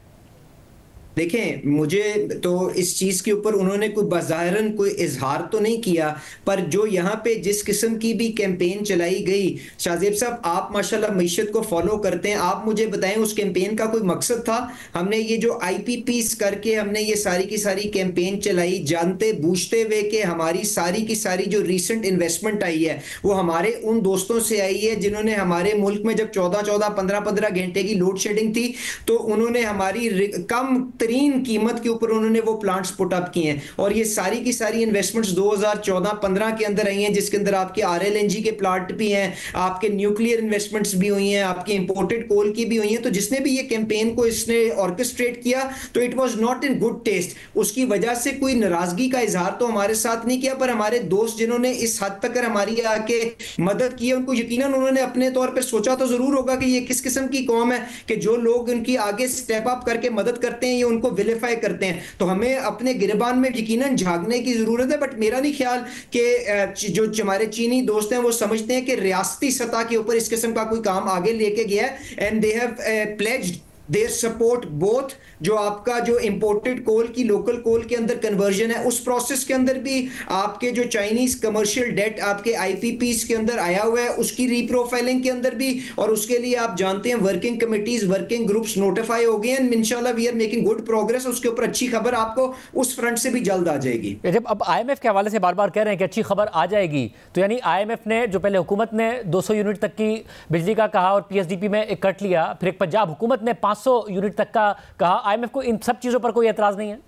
देखें मुझे तो इस चीज़ के ऊपर उन्होंने कोई बज़ाहिरन कोई इजहार तो नहीं किया, पर जो यहाँ पे जिस किस्म की भी कैंपेन चलाई गई, शाहजेब साहब आप माशाल्लाह मईशत को फॉलो करते हैं, आप मुझे बताएं उस कैंपेन का कोई मकसद था? हमने ये जो IPPs करके हमने ये सारी की सारी कैंपेन चलाई जानते बूझते हुए कि हमारी सारी की सारी जो रिसेंट इन्वेस्टमेंट आई है वो हमारे उन दोस्तों से आई है जिन्होंने हमारे मुल्क में जब 14-14, 15-15 घंटे की लोड शेडिंग थी तो उन्होंने हमारी कम तरीन कीमत के ऊपर उन्होंने वो प्लांट्स पुट अप किए हैं, और ये सारी की सारी इन्वेस्टमेंट्स 2014-15 के अंदर आई हैं, जिसके अंदर आपके RLNG के प्लांट भी हैं, आपके न्यूक्लियर इन्वेस्टमेंट्स भी हुई हैं, आपकी इंपोर्टेड कोल की भी हुई हैं। तो जिसने भी ये कैंपेन को इसने ऑर्केस्ट्रेट किया तो it was not in good taste, उसकी वजह से कोई नाराजगी का इजहार तो हमारे साथ नहीं किया, पर हमारे दोस्त जिन्होंने इस हद तक हमारी आके मदद की है उनको यकीनन उन्होंने अपने तौर पर सोचा तो जरूर होगा कि ये किस किस्म की कौम है कि जो लोग उनकी आगे स्टेप अप करके मदद करते हैं ये उनको विलिफाई करते हैं। तो हमें अपने गिरबान में यकीनन झांकने की जरूरत है, बट मेरा नहीं ख्याल कि जो हमारे चीनी दोस्त हैं वो समझते हैं कि रियासती सतह के ऊपर इस किस्म का कोई काम आगे लेके गया है, and they have pledged their support both जो आपका जो इंपोर्टेड कोल की लोकल कोल के अंदर कन्वर्जन है, उस प्रोसेस के अंदर भी आपके जो चाइनीज कमर्शियल डेट आपके आईपीपीस के अंदर आया हुआ है, उसकी रीप्रोफाइलिंग के अंदर भी, और उसके लिए आप जानते हैं working committees working groups notify हो गए हैं। इंशाल्लाह we are making good progress. उसके ऊपर अच्छी खबर आपको उस फ्रंट से भी जल्द आ जाएगी। जब अब आईएमएफ के हवाले से बार बार कह रहे हैं कि अच्छी खबर आ जाएगी, तो यानी आईएमएफ ने जो पहले हुकूमत ने 200 यूनिट तक की बिजली का कहा और पीएसडीपी में एक कट लिया, फिर एक पंजाब हुकूमत ने 500 यूनिट तक का कहा, आईएमएफ को इन सब चीजों पर कोई एतराज नहीं है?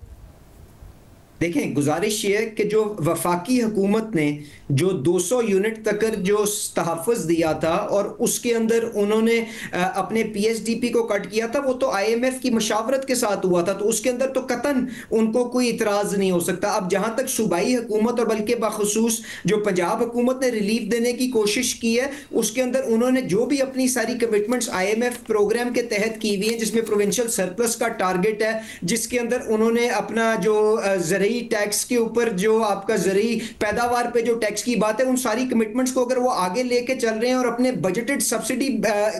देखें, गुजारिश ये है कि जो वफाकी हुकूमत ने जो 200 यूनिट तक जो तहफ़्फ़ुज़ दिया था और उसके अंदर उन्होंने अपने पीएसडीपी को कट किया था, वो तो आईएमएफ की मशावरत के साथ हुआ था, तो उसके अंदर तो कतन उनको कोई इतराज़ नहीं हो सकता। अब जहाँ तक सूबाई हुकूमत और बल्कि बखुसूस जो पंजाब हुकूमत ने रिलीफ देने की कोशिश की है, उसके अंदर उन्होंने जो भी अपनी सारी कमिटमेंट्स आईएमएफ प्रोग्राम के तहत की हुई हैं, जिसमें प्रोविंशियल सरप्लस का टारगेट है, जिसके अंदर उन्होंने अपना जो ज़रूरी टैक्स के ऊपर जो आपका ज़रूरी पैदावार पे जो टैक्स की बात है, उन सारी कमिटमेंट्स को अगर वो आगे लेके चल रहे हैं और अपने बजटेड सब्सिडी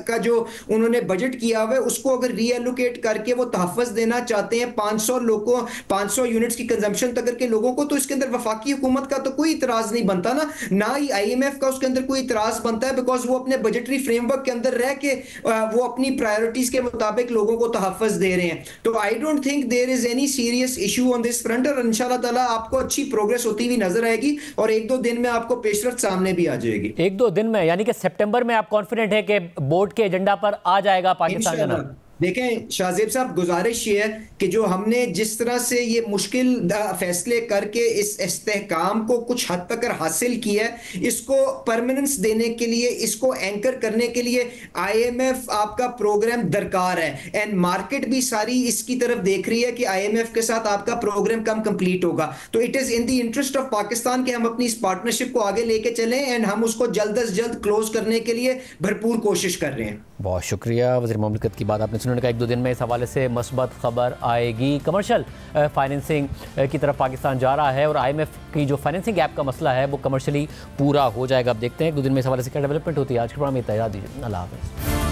का जो उन्होंने बजट किया हुआ है उसको अगर रीएलोकेट करके वो तहफ़्फ़ुज़ देना चाहते हैं 500 यूनिट्स की कंजम्पशन तक के लोगों को, तो इसके अंदर वफाकी हुकूमत का तो कोई इतराज नहीं बनता ना ही आईएमएफ का उसके अंदर कोई इतराज बनता है, बिकॉज वो अपने बजटरी फ्रेमवर्क के अंदर रह के वो अपनी प्रायोरिटीज के मुताबिक लोगों को तहफ़्फ़ुज़ दे रहे हैं। तो I don't think there is any serious issue on this front, और इंशाल्लाह ताला आपको अच्छी प्रोग्रेस होती हुई नजर आएगी और 1-2 दिन में आपको पेशरफ्त सामने भी आ जाएगी। 1-2 दिन में, यानी कि सितंबर में आप कॉन्फिडेंट है कि बोर्ड के एजेंडा पर आ जाएगा पाकिस्तान का नाम? देखें शाहजेब साहब, गुजारिश ये है कि जो हमने जिस तरह से ये मुश्किल फैसले करके इस इस्तेहकाम को कुछ हद तक हासिल किया है, इसको परमानेंस देने के लिए, इसको एंकर करने के लिए आईएमएफ आपका प्रोग्राम दरकार है, एंड मार्केट भी सारी इसकी तरफ देख रही है कि आईएमएफ के साथ आपका प्रोग्राम कम कंप्लीट होगा। तो it is in the interest of Pakistan कि हम अपनी इस पार्टनरशिप को आगे लेके चलें एंड हम उसको जल्द अज जल्द क्लोज करने के लिए भरपूर कोशिश कर रहे हैं। बहुत शुक्रिया वज़ीर मुमलिकत की बात आपने सुनने का। 1-2 दिन में इस हवाले से मस्बत खबर आएगी। कमर्शियल फाइनेंसिंग की तरफ पाकिस्तान जा रहा है और आईएमएफ की जो फाइनेंसिंग गैप का मसला है वो कमर्शियली पूरा हो जाएगा। अब देखते हैं 1-2 दिन में इस हवाले से क्या डेवलपमेंट होती है। आज के प्रोग्राम में इतना दीजिए। अल्लाह हाफ़िज़।